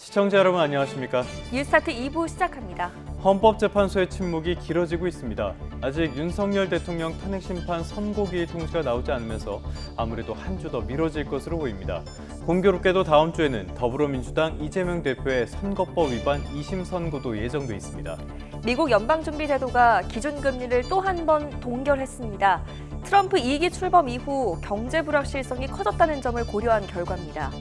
시청자 여러분 안녕하십니까? 뉴스타트 2부 시작합니다. 헌법재판소의 침묵이 길어지고 있습니다. 아직 윤석열 대통령 탄핵심판 선고기일 통지가 나오지 않으면서 아무래도 한 주 더 미뤄질 것으로 보입니다. 공교롭게도 다음 주에는 더불어민주당 이재명 대표의 선거법 위반 2심 선고도 예정돼 있습니다. 미국 연방준비제도가 기준금리를 또 한 번 동결했습니다. 트럼프 2기 출범 이후 경제 불확실성이 커졌다는 점을 고려한 결과입니다.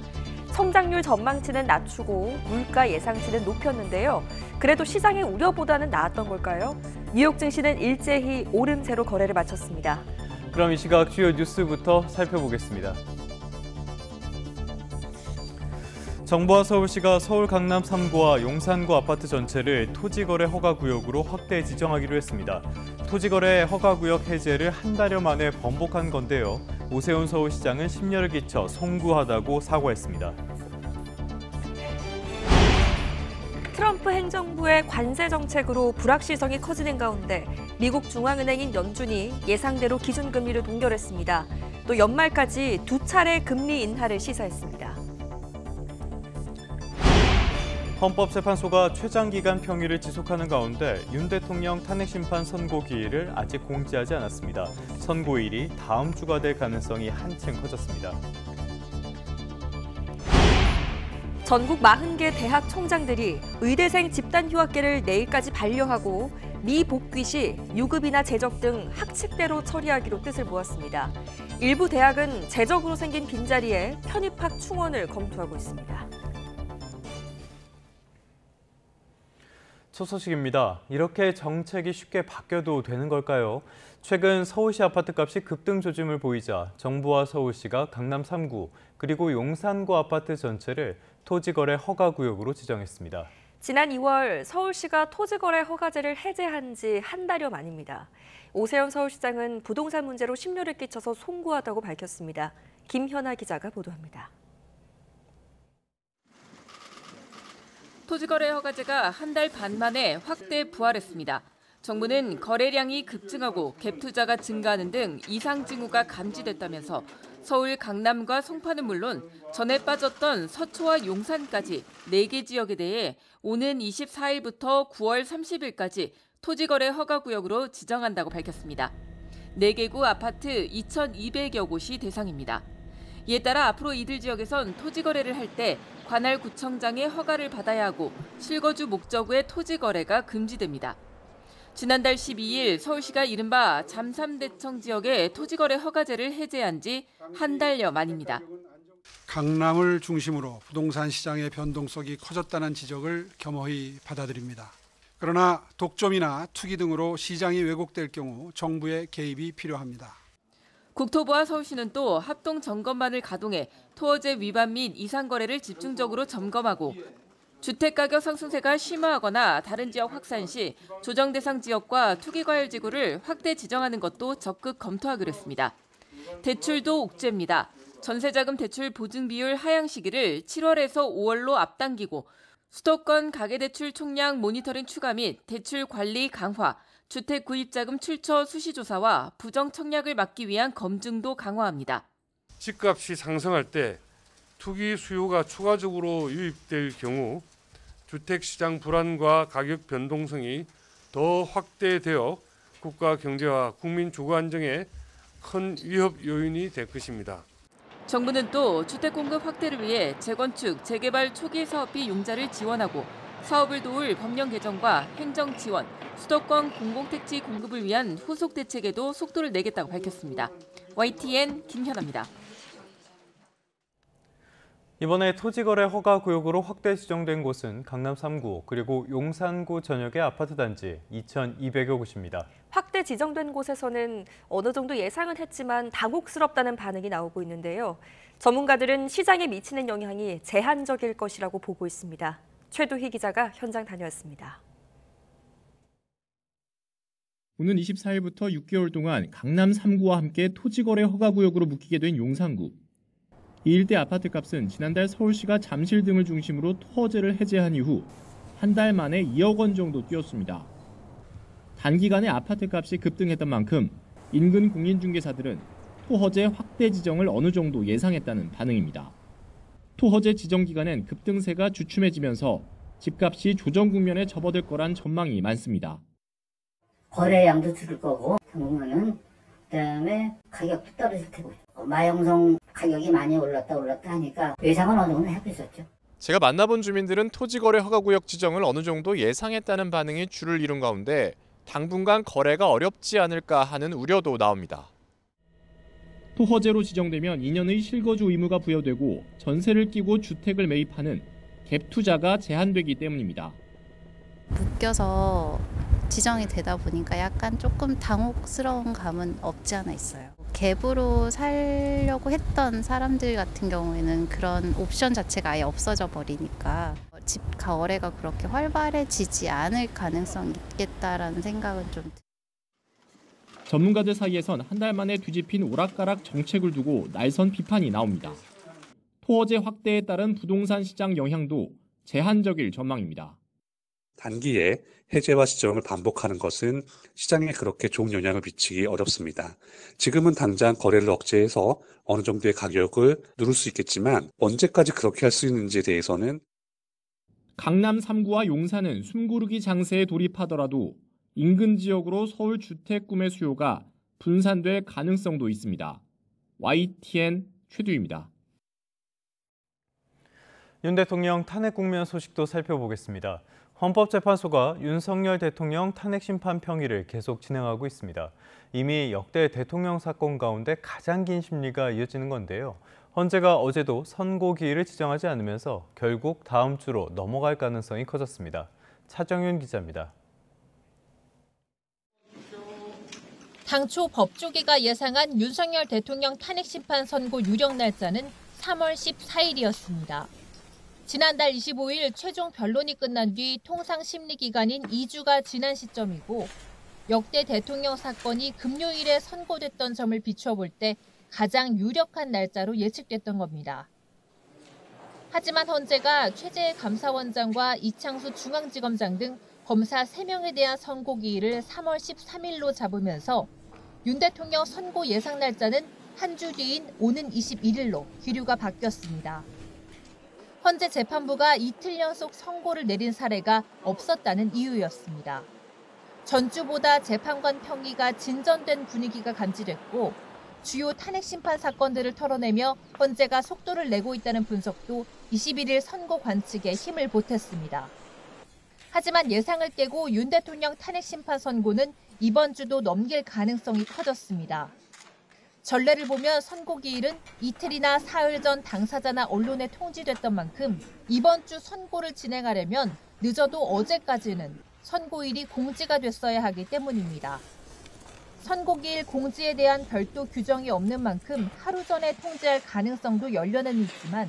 성장률 전망치는 낮추고 물가 예상치는 높였는데요. 그래도 시장의 우려보다는 나았던 걸까요? 뉴욕 증시는 일제히 오름세로 거래를 마쳤습니다. 그럼 이 시각 주요 뉴스부터 살펴보겠습니다. 정부와 서울시가 서울 강남 3구와 용산구 아파트 전체를 토지거래 허가구역으로 확대 지정하기로 했습니다. 토지거래 허가구역 해제를 한 달여 만에 번복한 건데요. 오세훈 서울시장은 심려를 끼쳐 송구하다고 사과했습니다. 트럼프 행정부의 관세 정책으로 불확실성이 커지는 가운데 미국 중앙은행인 연준이 예상대로 기준금리를 동결했습니다. 또 연말까지 2차례 금리 인하를 시사했습니다. 헌법재판소가 최장기간 평일을 지속하는 가운데 윤 대통령 탄핵심판 선고기일을 아직 공지하지 않았습니다. 선고일이 다음 주가 될 가능성이 한층 커졌습니다. 전국 40개 대학 총장들이 의대생 집단 휴학계를 내일까지 반려하고 미복귀 시 유급이나 재적 등 학칙대로 처리하기로 뜻을 모았습니다. 일부 대학은 재적으로 생긴 빈자리에 편입학 충원을 검토하고 있습니다. 첫 소식입니다. 이렇게 정책이 쉽게 바뀌어도 되는 걸까요? 최근 서울시 아파트값이 급등 조짐을 보이자 정부와 서울시가 강남 3구 그리고 용산구 아파트 전체를 토지거래 허가구역으로 지정했습니다. 지난 2월 서울시가 토지거래 허가제를 해제한 지 한 달여 만입니다. 오세훈 서울시장은 부동산 문제로 심려를 끼쳐서 송구하다고 밝혔습니다. 김현아 기자가 보도합니다. 토지거래 허가제가 한 달 반 만에 확대 부활했습니다. 정부는 거래량이 급증하고 갭 투자가 증가하는 등 이상 징후가 감지됐다면서 서울 강남과 송파는 물론 전에 빠졌던 서초와 용산까지 4개 지역에 대해 오는 24일부터 9월 30일까지 토지거래 허가구역으로 지정한다고 밝혔습니다. 4개구 아파트 2,200여 곳이 대상입니다. 이에 따라 앞으로 이들 지역에선 토지거래를 할 때 관할 구청장의 허가를 받아야 하고 실거주 목적의 토지거래가 금지됩니다. 지난달 12일 서울시가 이른바 잠삼대청 지역의 토지거래 허가제를 해제한 지 한 달여 만입니다. 강남을 중심으로 부동산 시장의 변동성이 커졌다는 지적을 겸허히 받아들입니다. 그러나 독점이나 투기 등으로 시장이 왜곡될 경우 정부의 개입이 필요합니다. 국토부와 서울시는 또 합동 점검반을 가동해 토어제 위반 및 이상 거래를 집중적으로 점검하고 주택가격 상승세가 심화하거나 다른 지역 확산 시 조정 대상 지역과 투기과열지구를 확대 지정하는 것도 적극 검토하기로 했습니다. 대출도 옥죄입니다. 전세자금 대출 보증 비율 하향 시기를 7월에서 5월로 앞당기고 수도권 가계대출 총량 모니터링 추가 및 대출 관리 강화, 주택 구입자금 출처 수시 조사와 부정 청약을 막기 위한 검증도 강화합니다. 집값이 상승할 때 투기 수요가 추가적으로 유입될 경우 주택시장 불안과 가격 변동성이 더 확대되어 국가 경제와 국민 주거 안정에 큰 위협 요인이 될 것입니다. 정부는 또 주택 공급 확대를 위해 재건축, 재개발 초기 사업비 융자를 지원하고 사업을 도울 법령 개정과 행정 지원, 수도권 공공택지 공급을 위한 후속 대책에도 속도를 내겠다고 밝혔습니다. YTN 김현아입니다. 이번에 토지거래 허가구역으로 확대 지정된 곳은 강남 3구 그리고 용산구 전역의 아파트 단지 2,200여 곳입니다. 확대 지정된 곳에서는 어느 정도 예상은 했지만 당혹스럽다는 반응이 나오고 있는데요. 전문가들은 시장에 미치는 영향이 제한적일 것이라고 보고 있습니다. 최도희 기자가 현장 다녀왔습니다. 오는 24일부터 6개월 동안 강남 3구와 함께 토지거래 허가구역으로 묶이게 된 용산구. 이 일대 아파트값은 지난달 서울시가 잠실 등을 중심으로 토어제를 해제한 이후 한 달 만에 2억 원 정도 뛰었습니다. 단기간에 아파트값이 급등했던 만큼 인근 공인중개사들은 토어제 확대 지정을 어느 정도 예상했다는 반응입니다. 토허제 지정 기간엔 급등세가 주춤해지면서 집값이 조정 국면에 접어들 거란 전망이 많습니다. 거래량도 줄을 거고 당분간은 그다음에 가격도 떨어질 테고 마영성 가격이 많이 올랐다 하니까 예상은 어느 정도 하고 있었죠. 제가 만나본 주민들은 토지거래 허가구역 지정을 어느 정도 예상했다는 반응이 줄을 이룬 가운데 당분간 거래가 어렵지 않을까 하는 우려도 나옵니다. 토허제로 지정되면 2년의 실거주 의무가 부여되고 전세를 끼고 주택을 매입하는 갭 투자가 제한되기 때문입니다. 묶여서 지정이 되다 보니까 약간 조금 당혹스러운 감은 없지 않아 있어요. 갭으로 살려고 했던 사람들 같은 경우에는 그런 옵션 자체가 아예 없어져 버리니까 집 거래가 그렇게 활발해지지 않을 가능성이 있겠다라는 생각은 좀 듭니다. 전문가들 사이에선 한 달 만에 뒤집힌 오락가락 정책을 두고 날선 비판이 나옵니다. 토허제 확대에 따른 부동산 시장 영향도 제한적일 전망입니다. 단기에 해제와 지정을 반복하는 것은 시장에 그렇게 좋은 영향을 미치기 어렵습니다. 지금은 당장 거래를 억제해서 어느 정도의 가격을 누를 수 있겠지만 언제까지 그렇게 할 수 있는지에 대해서는 강남 3구와 용산은 숨고르기 장세에 돌입하더라도 인근 지역으로 서울 주택 구매 수요가 분산될 가능성도 있습니다. YTN 최두입니다. 윤 대통령 탄핵 국면 소식도 살펴보겠습니다. 헌법재판소가 윤석열 대통령 탄핵 심판 평의를 계속 진행하고 있습니다. 이미 역대 대통령 사건 가운데 가장 긴 심리가 이어지는 건데요. 헌재가 어제도 선고기일을 지정하지 않으면서 결국 다음 주로 넘어갈 가능성이 커졌습니다. 차정윤 기자입니다. 당초 법조계가 예상한 윤석열 대통령 탄핵 심판 선고 유력 날짜는 3월 14일이었습니다. 지난달 25일 최종 변론이 끝난 뒤 통상 심리 기간인 2주가 지난 시점이고 역대 대통령 사건이 금요일에 선고됐던 점을 비춰볼 때 가장 유력한 날짜로 예측됐던 겁니다. 하지만 헌재가 최재해 감사원장과 이창수 중앙지검장 등 검사 3명에 대한 선고 기일을 3월 13일로 잡으면서 윤 대통령 선고 예상 날짜는 한 주 뒤인 오는 21일로 기류가 바뀌었습니다. 헌재 재판부가 이틀 연속 선고를 내린 사례가 없었다는 이유였습니다. 전주보다 재판관 평의가 진전된 분위기가 감지됐고 주요 탄핵 심판 사건들을 털어내며 헌재가 속도를 내고 있다는 분석도 21일 선고 관측에 힘을 보탰습니다. 하지만 예상을 깨고 윤 대통령 탄핵 심판 선고는 이번 주도 넘길 가능성이 커졌습니다. 전례를 보면 선고 기일은 이틀이나 사흘 전 당사자나 언론에 통지됐던 만큼 이번 주 선고를 진행하려면 늦어도 어제까지는 선고일이 공지가 됐어야 하기 때문입니다. 선고 기일 공지에 대한 별도 규정이 없는 만큼 하루 전에 통지할 가능성도 열려는 있지만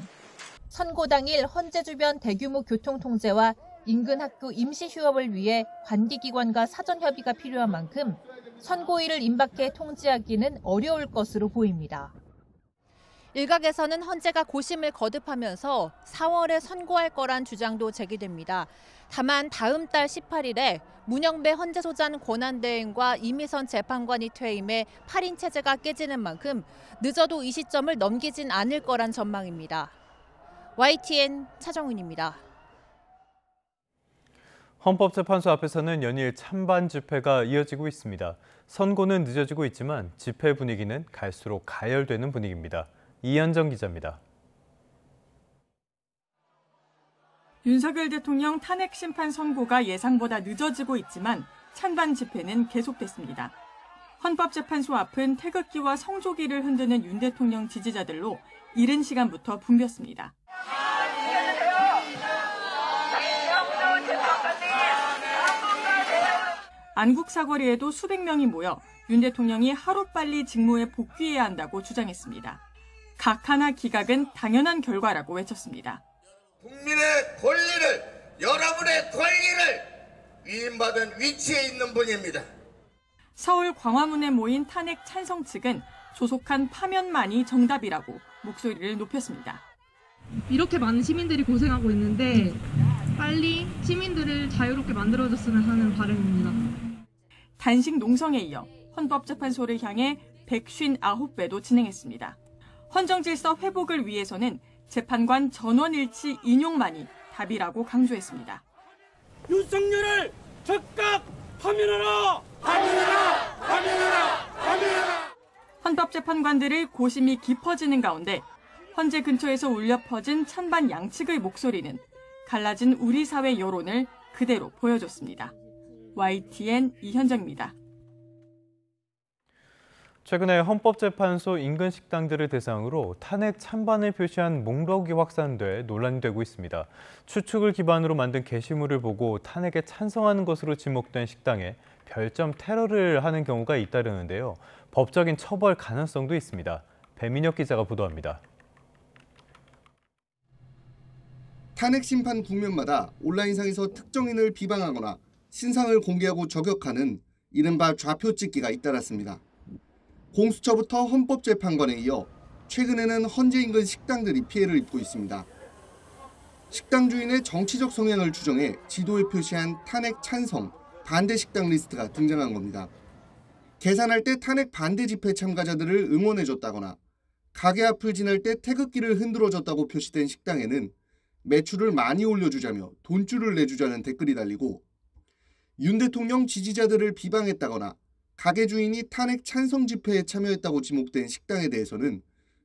선고 당일 헌재 주변 대규모 교통 통제와 인근 학교 임시 휴업을 위해 관계기관과 사전 협의가 필요한 만큼 선고일을 임박해 통지하기는 어려울 것으로 보입니다. 일각에서는 헌재가 고심을 거듭하면서 4월에 선고할 거란 주장도 제기됩니다. 다만 다음 달 18일에 문영배 헌재소장 권한대행과 이미선 재판관이 퇴임해 8인 체제가 깨지는 만큼 늦어도 이 시점을 넘기진 않을 거란 전망입니다. YTN 차정은입니다. 헌법재판소 앞에서는 연일 찬반 집회가 이어지고 있습니다. 선고는 늦어지고 있지만 집회 분위기는 갈수록 가열되는 분위기입니다. 이현정 기자입니다. 윤석열 대통령 탄핵 심판 선고가 예상보다 늦어지고 있지만 찬반 집회는 계속됐습니다. 헌법재판소 앞은 태극기와 성조기를 흔드는 윤 대통령 지지자들로 이른 시간부터 붐볐습니다. 안국 사거리에도 수백 명이 모여 윤 대통령이 하루빨리 직무에 복귀해야 한다고 주장했습니다. 각 하나 기각은 당연한 결과라고 외쳤습니다. 국민의 권리를, 여러분의 권리를 위임받은 위치에 있는 분입니다. 서울 광화문에 모인 탄핵 찬성 측은 조속한 파면만이 정답이라고 목소리를 높였습니다. 이렇게 많은 시민들이 고생하고 있는데 빨리 시민들을 자유롭게 만들어줬으면 하는 바람입니다. 단식 농성에 이어 헌법재판소를 향해 159배도 진행했습니다. 헌정질서 회복을 위해서는 재판관 전원일치 인용만이 답이라고 강조했습니다. 윤석열을 즉각 파면하라! 파면하라! 파면하라! 파면하라! 헌법재판관들의 고심이 깊어지는 가운데 헌재 근처에서 울려 퍼진 찬반 양측의 목소리는 갈라진 우리 사회 여론을 그대로 보여줬습니다. YTN 이현정입니다. 최근에 헌법재판소 인근 식당들을 대상으로 탄핵 찬반을 표시한 목록이 확산돼 논란이 되고 있습니다. 추측을 기반으로 만든 게시물을 보고 탄핵에 찬성하는 것으로 지목된 식당에 별점 테러를 하는 경우가 잇따르는데요. 법적인 처벌 가능성도 있습니다. 배민혁 기자가 보도합니다. 탄핵 심판 국면마다 온라인상에서 특정인을 비방하거나 신상을 공개하고 저격하는 이른바 좌표 찍기가 잇따랐습니다. 공수처부터 헌법재판관에 이어 최근에는 헌재 인근 식당들이 피해를 입고 있습니다. 식당 주인의 정치적 성향을 추정해 지도에 표시한 탄핵 찬성, 반대 식당 리스트가 등장한 겁니다. 계산할 때 탄핵 반대 집회 참가자들을 응원해줬다거나 가게 앞을 지날 때 태극기를 흔들어줬다고 표시된 식당에는 매출을 많이 올려주자며 돈줄을 내주자는 댓글이 달리고 윤 대통령 지지자들을 비방했다거나 가게 주인이 탄핵 찬성 집회에 참여했다고 지목된 식당에 대해서는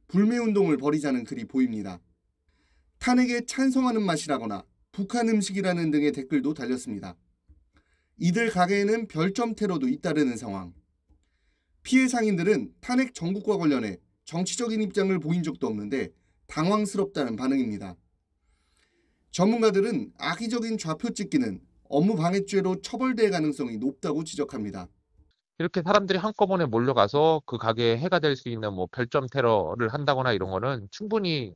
불매운동을 벌이자는 글이 보입니다. 탄핵에 찬성하는 맛이라거나 북한 음식이라는 등의 댓글도 달렸습니다. 이들 가게에는 별점 테러도 잇따르는 상황. 피해 상인들은 탄핵 정국과 관련해 정치적인 입장을 보인 적도 없는데 당황스럽다는 반응입니다. 전문가들은 악의적인 좌표 찍기는 업무 방해죄로 처벌될 가능성이 높다고 지적합니다. 이렇게 사람들이 한꺼번에 몰려가서 그 가게에 해가 될 수 있는 별점 테러를 한다거나 이런 거는 충분히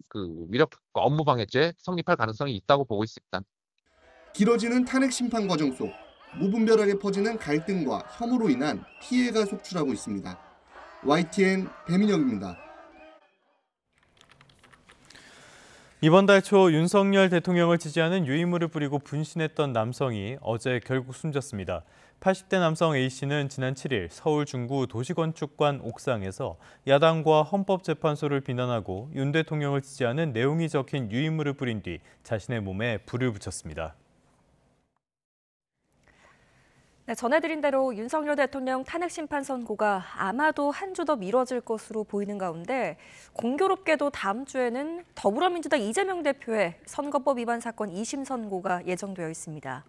업무 방해죄 성립할 가능성이 있다고 보고 있습니다. 길어지는 탄핵 심판 과정 속 무분별하게 퍼지는 갈등과 혐오로 인한 피해가 속출하고 있습니다. YTN 배민혁입니다. 이번 달 초 윤석열 대통령을 지지하는 유인물을 뿌리고 분신했던 남성이 어제 결국 숨졌습니다. 80대 남성 A씨는 지난 7일 서울 중구 도시건축관 옥상에서 야당과 헌법재판소를 비난하고 윤 대통령을 지지하는 내용이 적힌 유인물을 뿌린 뒤 자신의 몸에 불을 붙였습니다. 네, 전해드린 대로 윤석열 대통령 탄핵 심판 선고가 아마도 한 주 더 미뤄질 것으로 보이는 가운데 공교롭게도 다음 주에는 더불어민주당 이재명 대표의 선거법 위반 사건 2심 선고가 예정되어 있습니다.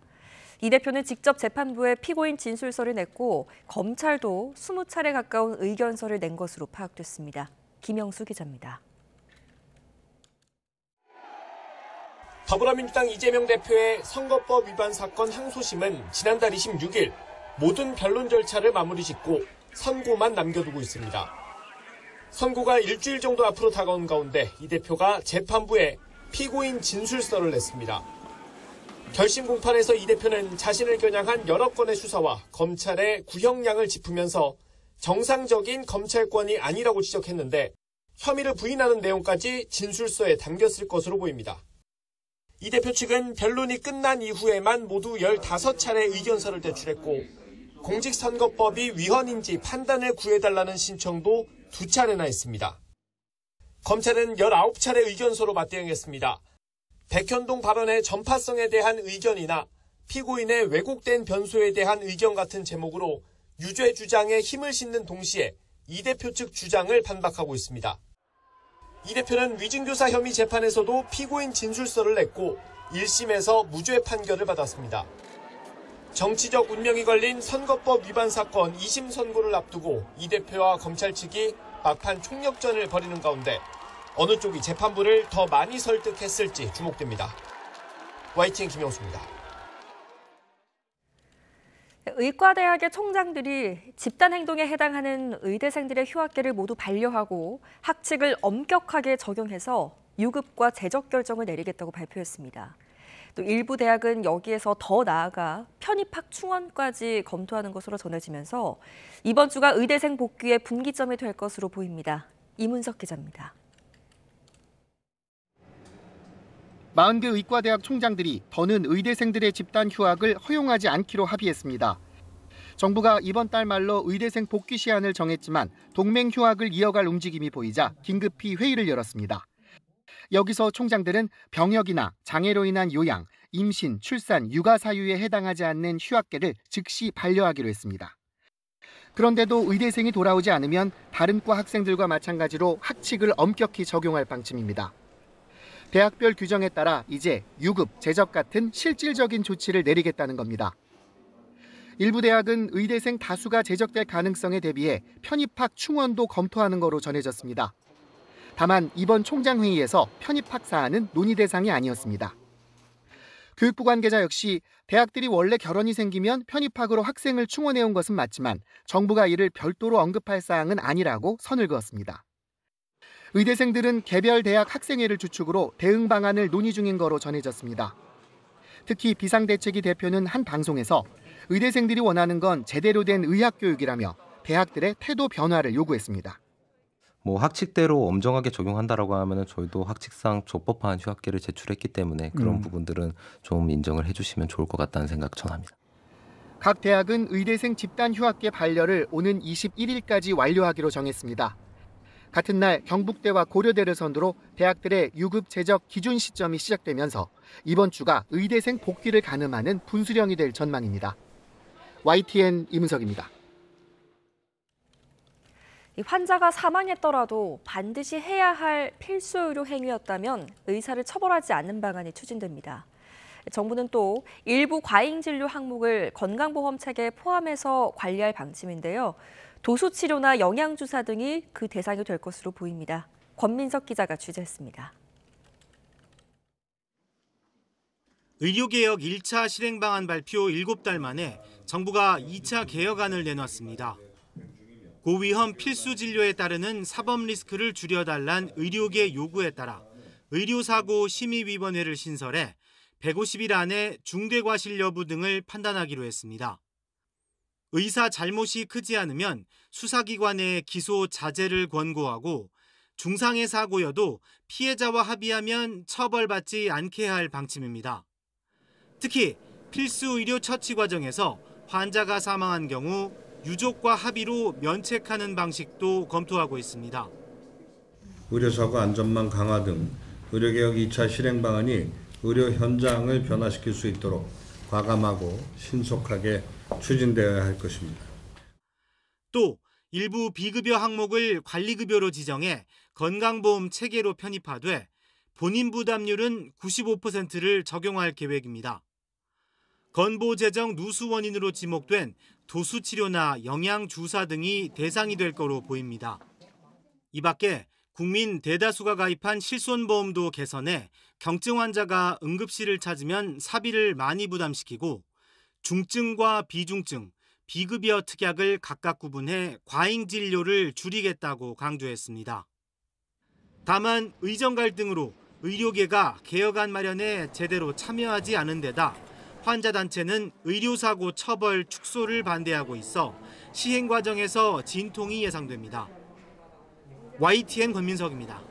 이 대표는 직접 재판부에 피고인 진술서를 냈고 검찰도 20차례 가까운 의견서를 낸 것으로 파악됐습니다. 김영수 기자입니다. 더불어민주당 이재명 대표의 선거법 위반 사건 항소심은 지난달 26일 모든 변론 절차를 마무리 짓고 선고만 남겨두고 있습니다. 선고가 일주일 정도 앞으로 다가온 가운데 이 대표가 재판부에 피고인 진술서를 냈습니다. 결심 공판에서 이 대표는 자신을 겨냥한 여러 건의 수사와 검찰의 구형량을 짚으면서 정상적인 검찰권이 아니라고 지적했는데 혐의를 부인하는 내용까지 진술서에 담겼을 것으로 보입니다. 이 대표 측은 변론이 끝난 이후에만 모두 15차례 의견서를 제출했고 공직선거법이 위헌인지 판단을 구해달라는 신청도 2차례나 했습니다. 검찰은 19차례 의견서로 맞대응했습니다. 백현동 발언의 전파성에 대한 의견이나 피고인의 왜곡된 변소에 대한 의견 같은 제목으로 유죄 주장에 힘을 싣는 동시에 이 대표 측 주장을 반박하고 있습니다. 이 대표는 위증교사 혐의 재판에서도 피고인 진술서를 냈고 1심에서 무죄 판결을 받았습니다. 정치적 운명이 걸린 선거법 위반 사건 2심 선고를 앞두고 이 대표와 검찰 측이 막판 총력전을 벌이는 가운데 어느 쪽이 재판부를 더 많이 설득했을지 주목됩니다. YTN 김영수입니다. 의과대학의 총장들이 집단행동에 해당하는 의대생들의 휴학계를 모두 반려하고 학칙을 엄격하게 적용해서 유급과 재적 결정을 내리겠다고 발표했습니다. 또 일부 대학은 여기에서 더 나아가 편입학 충원까지 검토하는 것으로 전해지면서 이번 주가 의대생 복귀의 분기점이 될 것으로 보입니다. 이문석 기자입니다. 40개 의과대학 총장들이 더는 의대생들의 집단 휴학을 허용하지 않기로 합의했습니다. 정부가 이번 달 말로 의대생 복귀 시한을 정했지만 동맹 휴학을 이어갈 움직임이 보이자 긴급히 회의를 열었습니다. 여기서 총장들은 병역이나 장애로 인한 요양, 임신, 출산, 육아 사유에 해당하지 않는 휴학계를 즉시 반려하기로 했습니다. 그런데도 의대생이 돌아오지 않으면 다른 과 학생들과 마찬가지로 학칙을 엄격히 적용할 방침입니다. 대학별 규정에 따라 이제 유급, 제적 같은 실질적인 조치를 내리겠다는 겁니다. 일부 대학은 의대생 다수가 제적될 가능성에 대비해 편입학 충원도 검토하는 거로 전해졌습니다. 다만 이번 총장회의에서 편입학 사안은 논의 대상이 아니었습니다. 교육부 관계자 역시 대학들이 원래 결혼이 생기면 편입학으로 학생을 충원해온 것은 맞지만 정부가 이를 별도로 언급할 사항은 아니라고 선을 그었습니다. 의대생들은 개별 대학 학생회를 주축으로 대응 방안을 논의 중인 거로 전해졌습니다. 특히 비상대책위 대표는 한 방송에서 의대생들이 원하는 건 제대로 된 의학 교육이라며 대학들의 태도 변화를 요구했습니다. 학칙대로 엄정하게 적용한다라고 하면은 저희도 학칙상 적법한 휴학계를 제출했기 때문에 그런 부분들은 좀 인정을 해주시면 좋을 것 같다는 생각 전합니다. 각 대학은 의대생 집단 휴학계 반려를 오는 21일까지 완료하기로 정했습니다. 같은 날 경북대와 고려대를 선두로 대학들의 유급 제적 기준 시점이 시작되면서 이번 주가 의대생 복귀를 가늠하는 분수령이 될 전망입니다. YTN 이문석입니다. 환자가 사망했더라도 반드시 해야 할 필수 의료 행위였다면 의사를 처벌하지 않는 방안이 추진됩니다. 정부는 또 일부 과잉 진료 항목을 건강보험 체계에 포함해서 관리할 방침인데요. 도수치료나 영양주사 등이 그 대상이 될 것으로 보입니다. 권민석 기자가 취재했습니다. 의료개혁 1차 실행 방안 발표 7달 만에 정부가 2차 개혁안을 내놨습니다. 고위험 필수 진료에 따르는 사법 리스크를 줄여달란 의료계 요구에 따라 의료사고 심의위원회를 신설해 150일 안에 중대과실 여부 등을 판단하기로 했습니다. 의사 잘못이 크지 않으면 수사기관에 기소 자제를 권고하고 중상의 사고여도 피해자와 합의하면 처벌받지 않게 할 방침입니다. 특히 필수 의료 처치 과정에서 환자가 사망한 경우 유족과 합의로 면책하는 방식도 검토하고 있습니다. 의료사고 안전망 강화 등 의료개혁 2차 실행 방안이 의료 현장을 변화시킬 수 있도록 과감하고 신속하게 추진되어야 할 것입니다. 또 일부 비급여 항목을 관리급여로 지정해 건강보험 체계로 편입하되 본인 부담률은 95%를 적용할 계획입니다. 건보 재정 누수 원인으로 지목된 도수치료나 영양주사 등이 대상이 될 거로 보입니다. 이 밖에 국민 대다수가 가입한 실손보험도 개선해 경증 환자가 응급실을 찾으면 사비를 많이 부담시키고 중증과 비중증, 비급여 특약을 각각 구분해 과잉 진료를 줄이겠다고 강조했습니다. 다만 의정 갈등으로 의료계가 개혁안 마련에 제대로 참여하지 않은 데다 환자단체는 의료사고 처벌 축소를 반대하고 있어 시행 과정에서 진통이 예상됩니다. YTN 권민석입니다.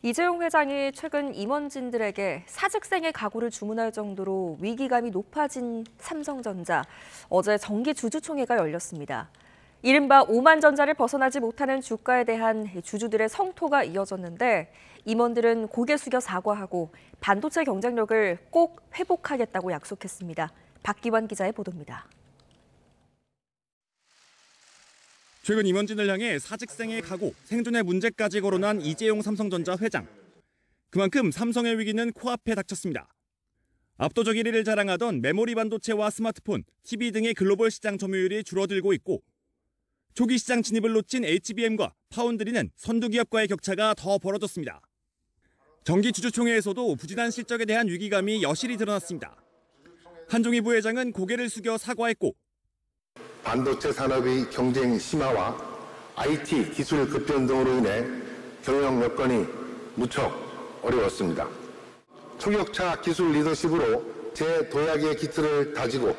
이재용 회장이 최근 임원진들에게 사직생의 각오를 주문할 정도로 위기감이 높아진 삼성전자. 어제 정기주주총회가 열렸습니다. 이른바 오만전자를 벗어나지 못하는 주가에 대한 주주들의 성토가 이어졌는데 임원들은 고개 숙여 사과하고 반도체 경쟁력을 꼭 회복하겠다고 약속했습니다. 박기환 기자의 보도입니다. 최근 임원진을 향해 사직생의 각오, 생존의 문제까지 거론한 이재용 삼성전자 회장. 그만큼 삼성의 위기는 코앞에 닥쳤습니다. 압도적 1위를 자랑하던 메모리 반도체와 스마트폰, TV 등의 글로벌 시장 점유율이 줄어들고 있고 초기 시장 진입을 놓친 HBM과 파운드리는 선두기업과의 격차가 더 벌어졌습니다. 정기주주총회에서도 부진한 실적에 대한 위기감이 여실히 드러났습니다. 한종희 부회장은 고개를 숙여 사과했고 반도체 산업의 경쟁 심화와 IT 기술 급변 등으로 인해 경영 여건이 무척 어려웠습니다. 초격차 기술 리더십으로 재도약의 기틀을 다지고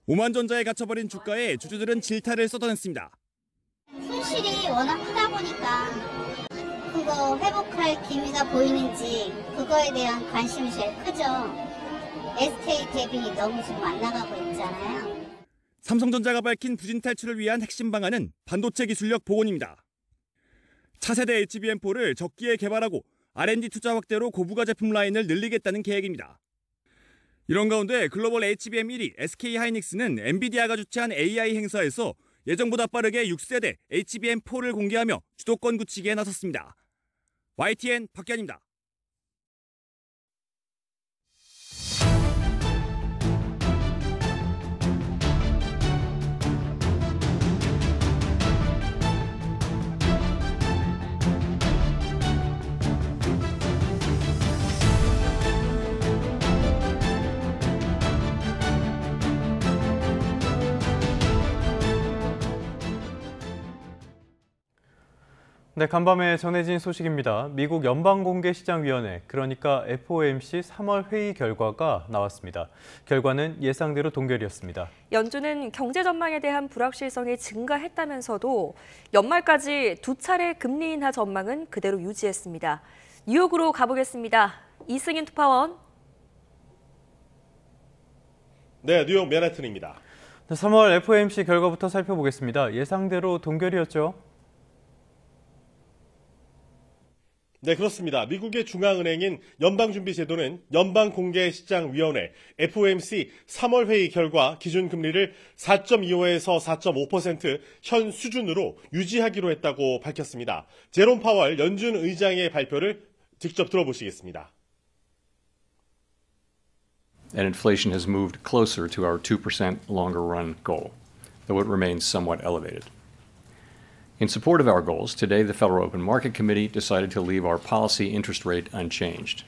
오만전자에 갇혀버린 주가에 주주들은 질타를 쏟아냈습니다. 손실이 워낙 크다 보니까 그거 회복할 기미가 보이는지 그거에 대한 관심이 제일 크죠. SK 대비 너무 지금 안 나가고 있잖아요. 삼성전자가 밝힌 부진 탈출을 위한 핵심 방안은 반도체 기술력 복원입니다. 차세대 HBM4를 적기에 개발하고 R&D 투자 확대로 고부가 제품 라인을 늘리겠다는 계획입니다. 이런 가운데 글로벌 HBM 1위 SK하이닉스는 엔비디아가 주최한 AI 행사에서 예정보다 빠르게 6세대 HBM4를 공개하며 주도권 굳히기에 나섰습니다. YTN 박기환입니다. 네, 간밤에 전해진 소식입니다. 미국 연방공개시장위원회, 그러니까 FOMC 3월 회의 결과가 나왔습니다. 결과는 예상대로 동결이었습니다. 연준은 경제 전망에 대한 불확실성이 증가했다면서도 연말까지 2차례 금리 인하 전망은 그대로 유지했습니다. 뉴욕으로 가보겠습니다. 이승인 특파원. 네, 뉴욕 맨해튼입니다. 3월 FOMC 결과부터 살펴보겠습니다. 예상대로 동결이었죠? 네, 그렇습니다. 미국의 중앙은행인 연방준비제도는 연방공개시장위원회 FOMC 3월 회의 결과 기준금리를 4.25에서 4.5% 현 수준으로 유지하기로 했다고 밝혔습니다. 제롬 파월 연준 의장의 발표를 직접 들어보시겠습니다. And inflation has moved closer to our 2% longer run goal, though it remains somewhat elevated. In support of our goals, today the Federal Open Market Committee decided to leave our policy interest rate unchanged.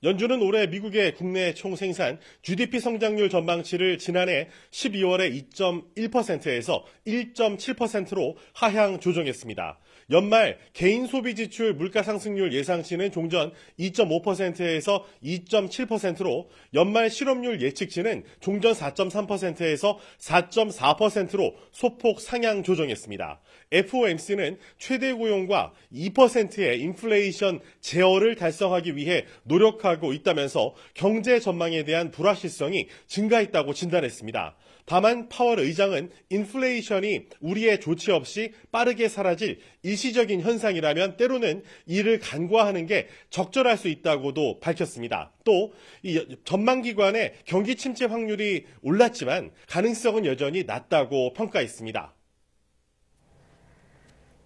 연준은 올해 미국의 국내 총생산 GDP 성장률 전망치를 지난해 12월에 2.1%에서 1.7%로 하향 조정했습니다. 연말 개인 소비 지출 물가 상승률 예상치는 종전 2.5%에서 2.7%로 연말 실업률 예측치는 종전 4.3%에서 4.4%로 소폭 상향 조정했습니다. FOMC는 최대 고용과 2%의 인플레이션 제어를 달성하기 위해 노력하고 있다면서 경제 전망에 대한 불확실성이 증가했다고 진단했습니다. 다만 파월 의장은 인플레이션이 우리의 조치 없이 빠르게 사라질 일시적인 현상이라면 때로는 이를 간과하는 게 적절할 수 있다고도 밝혔습니다. 또 이 전망기관의 경기 침체 확률이 올랐지만 가능성은 여전히 낮다고 평가했습니다.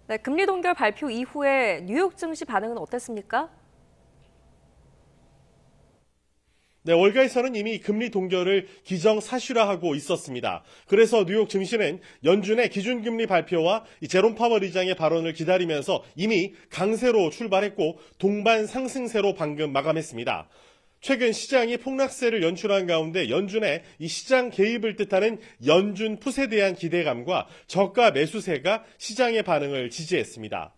네, 금리 동결 발표 이후에 뉴욕 증시 반응은 어땠습니까? 네, 월가에서는 이미 금리 동결을 기정사실화하고 있었습니다. 그래서 뉴욕 증시는 연준의 기준금리 발표와 제롬 파월 의장의 발언을 기다리면서 이미 강세로 출발했고 동반 상승세로 방금 마감했습니다. 최근 시장이 폭락세를 연출한 가운데 연준의 이 시장 개입을 뜻하는 연준 풋에 대한 기대감과 저가 매수세가 시장의 반응을 지지했습니다.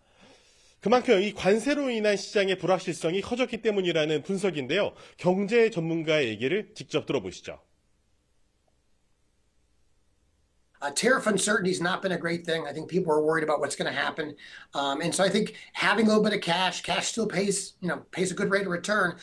그만큼 이 관세로 인한 시장의 불확실성이 커졌기 때문이라는 분석인데요. 경제 전문가의 얘기를 직접 들어보시죠. Tariff uncertainty has not been a great thing. I think people are worried about what's going to happen. And so I think having a little bit of cash still pays a good rate of return.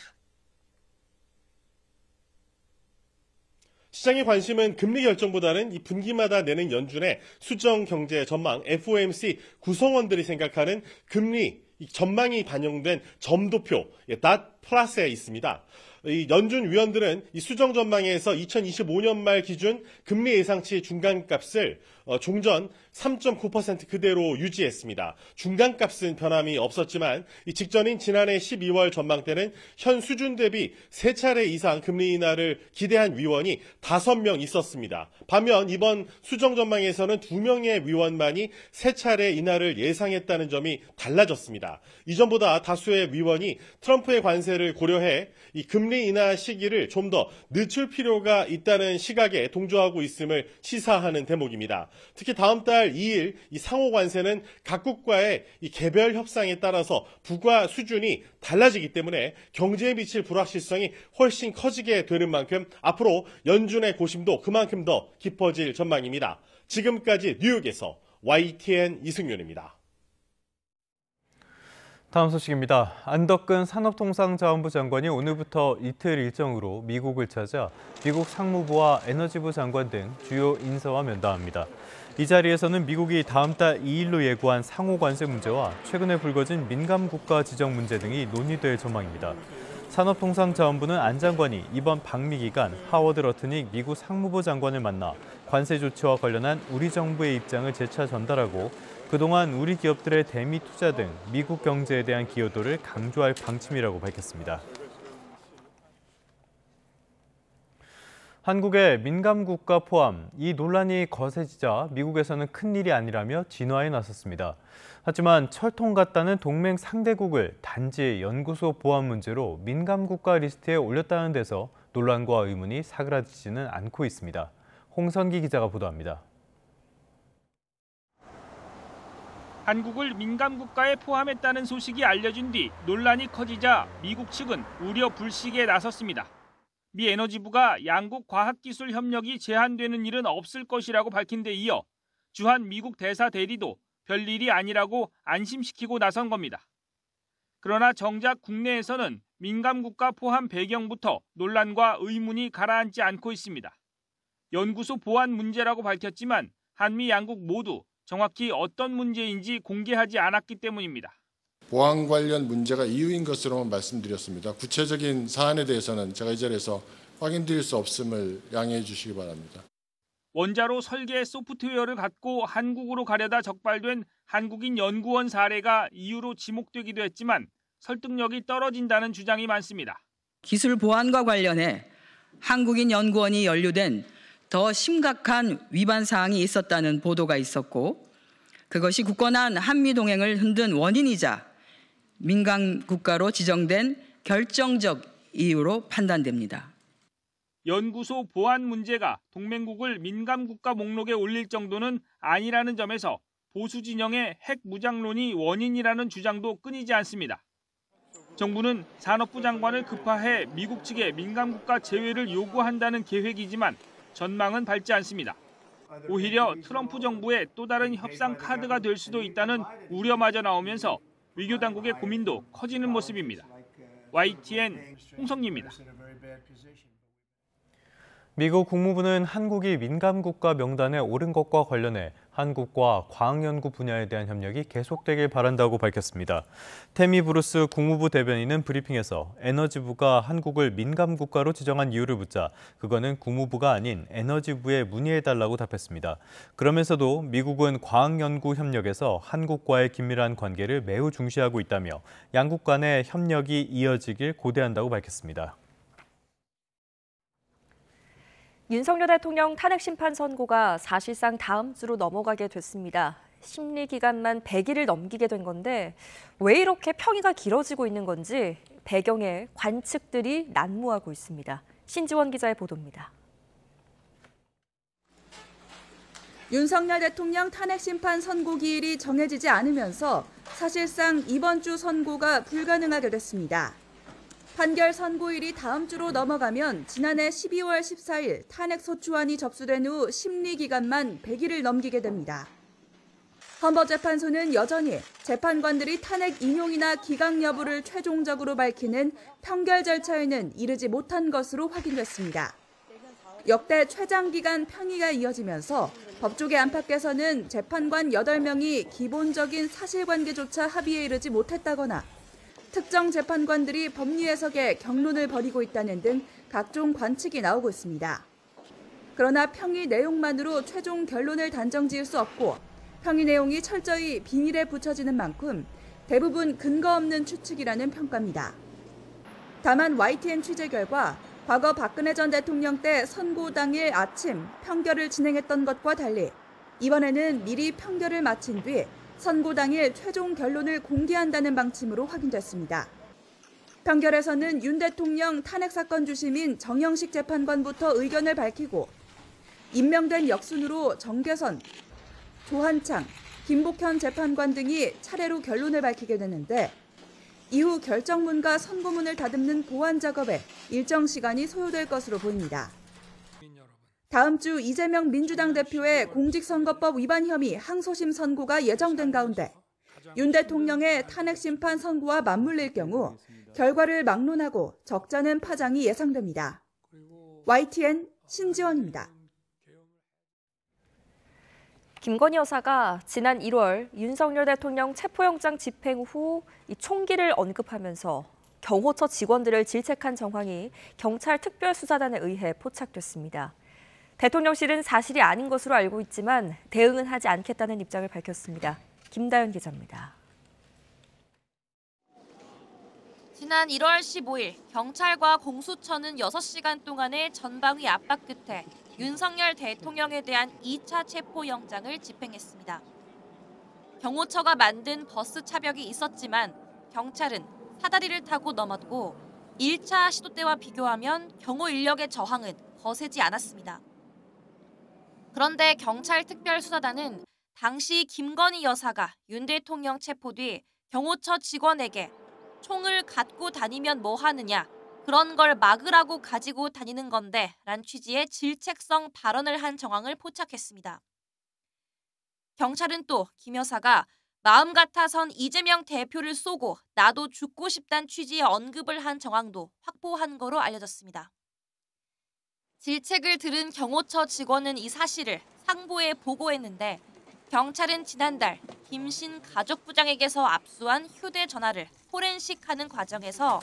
시장의 관심은 금리 결정보다는 이 분기마다 내는 연준의 수정 경제 전망 FOMC 구성원들이 생각하는 금리 전망이 반영된 점도표 닷 플러스에 있습니다. 이 연준 위원들은 이 수정 전망에서 2025년 말 기준 금리 예상치 중간값을 종전 3.9% 그대로 유지했습니다. 중간값은 변함이 없었지만 이 직전인 지난해 12월 전망 때는 현 수준 대비 3차례 이상 금리 인하를 기대한 위원이 5명 있었습니다. 반면 이번 수정 전망에서는 2명의 위원만이 3차례 인하를 예상했다는 점이 달라졌습니다. 이전보다 다수의 위원이 트럼프의 관세를 고려해 이 금리 인하 시기를 좀 더 늦출 필요가 있다는 시각에 동조하고 있음을 시사하는 대목입니다. 특히 다음 달 2일 이 상호 관세는 각국과의 이 개별 협상에 따라서 부과 수준이 달라지기 때문에 경제에 미칠 불확실성이 훨씬 커지게 되는 만큼 앞으로 연준의 고심도 그만큼 더 깊어질 전망입니다. 지금까지 뉴욕에서 YTN 이승윤입니다. 다음 소식입니다. 안덕근 산업통상자원부 장관이 오늘부터 이틀 일정으로 미국을 찾아 미국 상무부와 에너지부 장관 등 주요 인사와 면담합니다. 이 자리에서는 미국이 다음 달 2일로 예고한 상호 관세 문제와 최근에 불거진 민감 국가 지정 문제 등이 논의될 전망입니다. 산업통상자원부는 안 장관이 이번 방미 기간 하워드 러트닉 미국 상무부 장관을 만나 관세 조치와 관련한 우리 정부의 입장을 재차 전달하고 그동안 우리 기업들의 대미 투자 등 미국 경제에 대한 기여도를 강조할 방침이라고 밝혔습니다. 한국의 민감 국가 포함, 이 논란이 거세지자 미국에서는 큰일이 아니라며 진화에 나섰습니다. 하지만 철통 같다는 동맹 상대국을 단지 연구소 보안 문제로 민감 국가 리스트에 올렸다는 데서 논란과 의문이 사그라지지는 않고 있습니다. 홍선기 기자가 보도합니다. 한국을 민감 국가에 포함했다는 소식이 알려진 뒤 논란이 커지자 미국 측은 우려 불식에 나섰습니다. 미 에너지부가 양국 과학기술 협력이 제한되는 일은 없을 것이라고 밝힌 데 이어 주한 미국 대사 대리도 별일이 아니라고 안심시키고 나선 겁니다. 그러나 정작 국내에서는 민감 국가 포함 배경부터 논란과 의문이 가라앉지 않고 있습니다. 연구소 보안 문제라고 밝혔지만 한미 양국 모두 정확히 어떤 문제인지 공개하지 않았기 때문입니다. 보안 관련 문제가 이유인 것으로만 말씀드렸습니다. 구체적인 사안에 대해서는 제가 이 자리에서 확인드릴 수 없음을 양해해 주시기 바랍니다. 원자로 설계 소프트웨어를 갖고 한국으로 가려다 적발된 한국인 연구원 사례가 이유로 지목되기도 했지만 설득력이 떨어진다는 주장이 많습니다. 기술 보안과 관련해 한국인 연구원이 연루된 더 심각한 위반 사항이 있었다는 보도가 있었고 그것이 굳건한 한미 동맹을 흔든 원인이자 민감 국가로 지정된 결정적 이유로 판단됩니다. 연구소 보안 문제가 동맹국을 민감 국가 목록에 올릴 정도는 아니라는 점에서 보수 진영의 핵 무장론이 원인이라는 주장도 끊이지 않습니다. 정부는 산업부 장관을 급파해 미국 측에 민감 국가 제외를 요구한다는 계획이지만 전망은 밝지 않습니다. 오히려 트럼프 정부의 또 다른 협상 카드가 될 수도 있다는 우려마저 나오면서 외교당국의 고민도 커지는 모습입니다. YTN 홍성리입니다. 미국 국무부는 한국이 민감 국가 명단에 오른 것과 관련해 한국과 과학연구 분야에 대한 협력이 계속되길 바란다고 밝혔습니다. 태미 브루스 국무부 대변인은 브리핑에서 에너지부가 한국을 민감 국가로 지정한 이유를 묻자 그거는 국무부가 아닌 에너지부에 문의해달라고 답했습니다. 그러면서도 미국은 과학연구 협력에서 한국과의 긴밀한 관계를 매우 중시하고 있다며 양국 간의 협력이 이어지길 고대한다고 밝혔습니다. 윤석열 대통령 탄핵 심판 선고가 사실상 다음 주로 넘어가게 됐습니다. 심리 기간만 100일을 넘기게 된 건데 왜 이렇게 평이가 길어지고 있는 건지 배경에 관측들이 난무하고 있습니다. 신지원 기자의 보도입니다. 윤석열 대통령 탄핵 심판 선고 기일이 정해지지 않으면서 사실상 이번 주 선고가 불가능하게 됐습니다. 판결 선고일이 다음 주로 넘어가면 지난해 12월 14일 탄핵 소추안이 접수된 후 심리 기간만 100일을 넘기게 됩니다. 헌법재판소는 여전히 재판관들이 탄핵 인용이나 기각 여부를 최종적으로 밝히는 평결 절차에는 이르지 못한 것으로 확인됐습니다. 역대 최장기간 평의가 이어지면서 법조계 안팎에서는 재판관 8명이 기본적인 사실관계조차 합의에 이르지 못했다거나 특정 재판관들이 법리 해석에 경론을 벌이고 있다는 등 각종 관측이 나오고 있습니다. 그러나 평의 내용만으로 최종 결론을 단정지을 수 없고 평의 내용이 철저히 비밀에 붙여지는 만큼 대부분 근거 없는 추측이라는 평가입니다. 다만 YTN 취재 결과 과거 박근혜 전 대통령 때 선고 당일 아침 평결을 진행했던 것과 달리 이번에는 미리 평결을 마친 뒤 선고 당일 최종 결론을 공개한다는 방침으로 확인됐습니다. 평결에서는 윤 대통령 탄핵 사건 주심인 정영식 재판관부터 의견을 밝히고 임명된 역순으로 정계선, 조한창, 김복현 재판관 등이 차례로 결론을 밝히게 되는데 이후 결정문과 선고문을 다듬는 보완 작업에 일정 시간이 소요될 것으로 보입니다. 다음 주 이재명 민주당 대표의 공직선거법 위반 혐의 항소심 선고가 예정된 가운데 윤 대통령의 탄핵 심판 선고와 맞물릴 경우 결과를 막론하고 적잖은 파장이 예상됩니다. YTN 신지원입니다. 김건희 여사가 지난 1월 윤석열 대통령 체포영장 집행 후 이 총기를 언급하면서 경호처 직원들을 질책한 정황이 경찰 특별수사단에 의해 포착됐습니다. 대통령실은 사실이 아닌 것으로 알고 있지만 대응은 하지 않겠다는 입장을 밝혔습니다. 김다연 기자입니다. 지난 1월 15일 경찰과 공수처는 6시간 동안의 전방위 압박 끝에 윤석열 대통령에 대한 2차 체포영장을 집행했습니다. 경호처가 만든 버스 차벽이 있었지만 경찰은 사다리를 타고 넘었고 1차 시도 때와 비교하면 경호 인력의 저항은 거세지 않았습니다. 그런데 경찰 특별수사단은 당시 김건희 여사가 윤 대통령 체포 뒤 경호처 직원에게 총을 갖고 다니면 뭐 하느냐, 그런 걸 막으라고 가지고 다니는 건데 란 취지의 질책성 발언을 한 정황을 포착했습니다. 경찰은 또 김 여사가 마음 같아선 이재명 대표를 쏘고 나도 죽고 싶단 취지의 언급을 한 정황도 확보한 거로 알려졌습니다. 질책을 들은 경호처 직원은 이 사실을 상부에 보고했는데 경찰은 지난달 김신 가족부장에게서 압수한 휴대전화를 포렌식하는 과정에서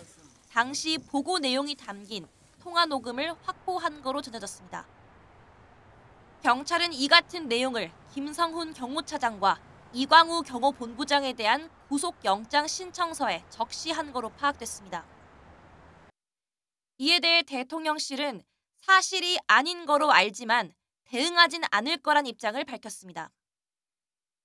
당시 보고 내용이 담긴 통화 녹음을 확보한 거로 전해졌습니다. 경찰은 이 같은 내용을 김성훈 경호차장과 이광우 경호본부장에 대한 구속영장 신청서에 적시한 거로 파악됐습니다. 이에 대해 대통령실은 사실이 아닌 거로 알지만 대응하진 않을 거란 입장을 밝혔습니다.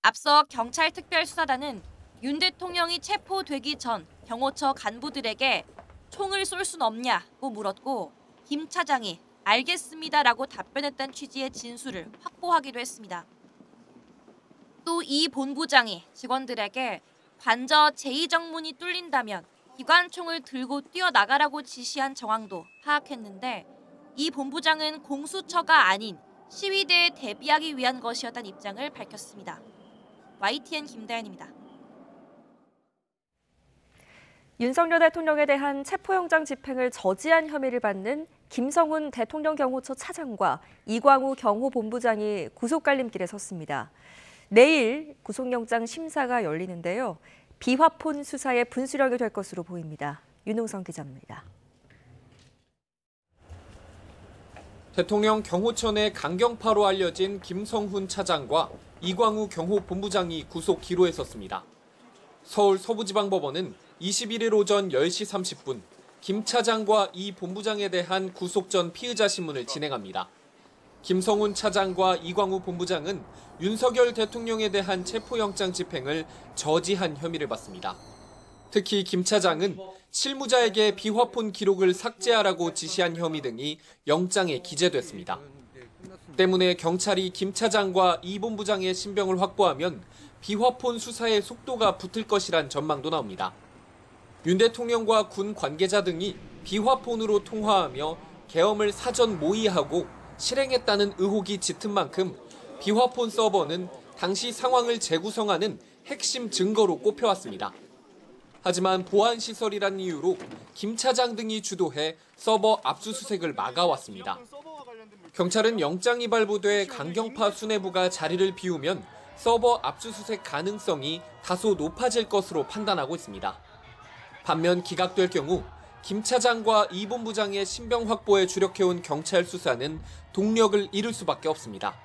앞서 경찰특별수사단은 윤 대통령이 체포되기 전 경호처 간부들에게 총을 쏠 순 없냐고 물었고 김 차장이 알겠습니다라고 답변했다는 취지의 진술을 확보하기도 했습니다. 또 이 본부장이 직원들에게 관저 제2정문이 뚫린다면 기관총을 들고 뛰어나가라고 지시한 정황도 파악했는데 이 본부장은 공수처가 아닌 시위대에 대비하기 위한 것이었다는 입장을 밝혔습니다. YTN 김다연입니다. 윤석열 대통령에 대한 체포영장 집행을 저지한 혐의를 받는 김성훈 대통령 경호처 차장과 이광우 경호본부장이 구속갈림길에 섰습니다. 내일 구속영장 심사가 열리는데요. 비화폰 수사의 분수령이 될 것으로 보입니다. 윤웅성 기자입니다. 대통령 경호처 내 강경파로 알려진 김성훈 차장과 이광우 경호본부장이 구속 기로에 섰습니다. 서울 서부지방법원은 21일 오전 10시 30분 김 차장과 이 본부장에 대한 구속 전 피의자 신문을 진행합니다. 김성훈 차장과 이광우 본부장은 윤석열 대통령에 대한 체포영장 집행을 저지한 혐의를 받습니다. 특히 김 차장은 실무자에게 비화폰 기록을 삭제하라고 지시한 혐의 등이 영장에 기재됐습니다. 때문에 경찰이 김 차장과 이 본부장의 신병을 확보하면 비화폰 수사의 속도가 붙을 것이란 전망도 나옵니다. 윤 대통령과 군 관계자 등이 비화폰으로 통화하며 계엄을 사전 모의하고 실행했다는 의혹이 짙은 만큼 비화폰 서버는 당시 상황을 재구성하는 핵심 증거로 꼽혀왔습니다. 하지만 보안시설이라는 이유로 김 차장 등이 주도해 서버 압수수색을 막아왔습니다. 경찰은 영장이 발부돼 강경파 수뇌부가 자리를 비우면 서버 압수수색 가능성이 다소 높아질 것으로 판단하고 있습니다. 반면 기각될 경우 김 차장과 이 본부장의 신병 확보에 주력해온 경찰 수사는 동력을 잃을 수밖에 없습니다.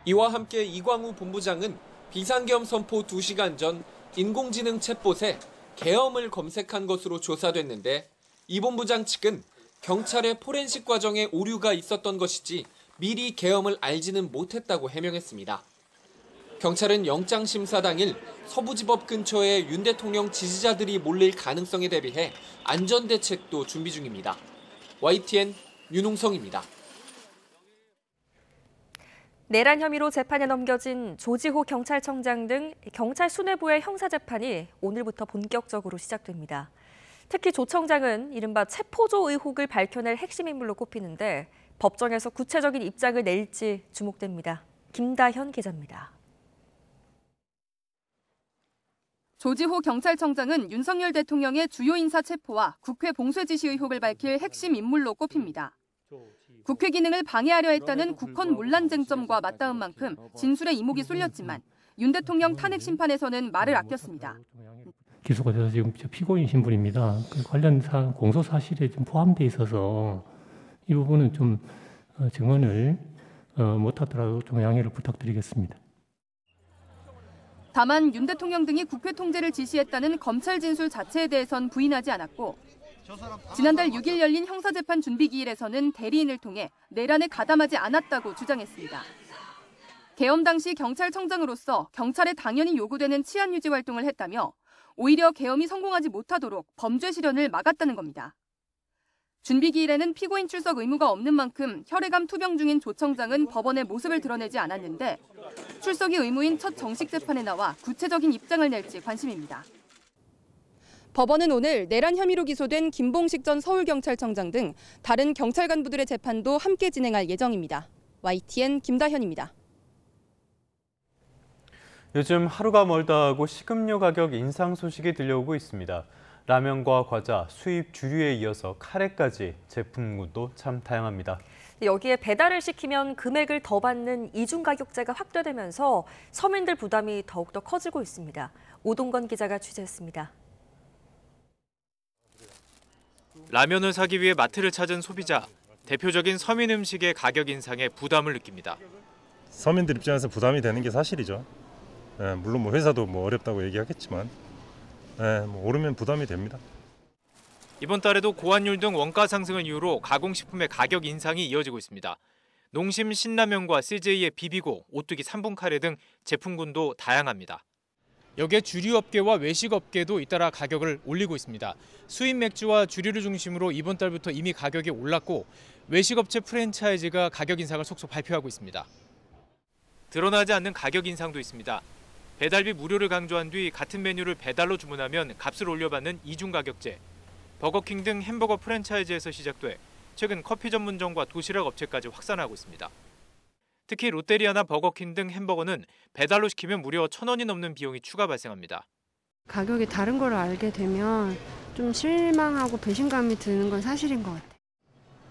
이와 함께 이광우 본부장은 비상계엄 선포 2시간 전 인공지능 챗봇에 계엄을 검색한 것으로 조사됐는데 이 본부장 측은 경찰의 포렌식 과정에 오류가 있었던 것이지 미리 계엄을 알지는 못했다고 해명했습니다. 경찰은 영장심사 당일 서부지법 근처에 윤 대통령 지지자들이 몰릴 가능성에 대비해 안전대책도 준비 중입니다. YTN 윤홍성입니다. 내란 혐의로 재판에 넘겨진 조지호 경찰청장 등 경찰 수뇌부의 형사재판이 오늘부터 본격적으로 시작됩니다. 특히 조 청장은 이른바 체포조 의혹을 밝혀낼 핵심 인물로 꼽히는데 법정에서 구체적인 입장을 낼지 주목됩니다. 김다현 기자입니다. 조지호 경찰청장은 윤석열 대통령의 주요 인사 체포와 국회 봉쇄 지시 의혹을 밝힐 핵심 인물로 꼽힙니다. 국회 기능을 방해하려 했다는 국헌 논란 쟁점과 맞닿은 만큼 진술에 이목이 쏠렸지만 윤 대통령 탄핵 심판에서는 말을 아꼈습니다. 기소가 돼서 지금 피고인 신분입니다. 관련 공소 사실에 좀 포함돼 있어서 이 부분은 좀 증언을 못하더라도 좀 양해를 부탁드리겠습니다. 다만 윤 대통령 등이 국회 통제를 지시했다는 검찰 진술 자체에 대해선 부인하지 않았고 지난달 6일 열린 형사재판 준비기일에서는 대리인을 통해 내란에 가담하지 않았다고 주장했습니다. 계엄 당시 경찰청장으로서 경찰에 당연히 요구되는 치안 유지 활동을 했다며 오히려 계엄이 성공하지 못하도록 범죄 실현을 막았다는 겁니다. 준비기일에는 피고인 출석 의무가 없는 만큼 혈액암 투병 중인 조 청장은 법원에 모습을 드러내지 않았는데 출석이 의무인 첫 정식 재판에 나와 구체적인 입장을 낼지 관심입니다. 법원은 오늘 내란 혐의로 기소된 김봉식 전 서울경찰청장 등 다른 경찰 간부들의 재판도 함께 진행할 예정입니다. YTN 김다현입니다. 요즘 하루가 멀다 하고 식음료 가격 인상 소식이 들려오고 있습니다. 라면과 과자, 수입 주류에 이어서 카레까지 제품군도 참 다양합니다. 여기에 배달을 시키면 금액을 더 받는 이중 가격제가 확대되면서 서민들 부담이 더욱더 커지고 있습니다. 오동건 기자가 취재했습니다. 라면을 사기 위해 마트를 찾은 소비자. 대표적인 서민 음식의 가격 인상에 부담을 느낍니다. 서민들 입장에서 부담이 되는 게 사실이죠. 물론 회사도 어렵다고 얘기하겠지만 오르면 부담이 됩니다. 이번 달에도 고환율 등 원가 상승을 이유로 가공식품의 가격 인상이 이어지고 있습니다. 농심 신라면과 CJ의 비비고, 오뚜기 3분 카레 등 제품군도 다양합니다. 여기에 주류업계와 외식업계도 잇따라 가격을 올리고 있습니다. 수입 맥주와 주류를 중심으로 이번 달부터 이미 가격이 올랐고 외식업체 프랜차이즈가 가격 인상을 속속 발표하고 있습니다. 드러나지 않는 가격 인상도 있습니다. 배달비 무료를 강조한 뒤 같은 메뉴를 배달로 주문하면 값을 올려받는 이중 가격제. 버거킹 등 햄버거 프랜차이즈에서 시작돼 최근 커피 전문점과 도시락 업체까지 확산하고 있습니다. 특히 롯데리아나 버거킹 등 햄버거는 배달로 시키면 무려 1,000원이 넘는 비용이 추가 발생합니다. 가격이 다른 걸 알게 되면 좀 실망하고 배신감이 드는 건 사실인 것 같아요.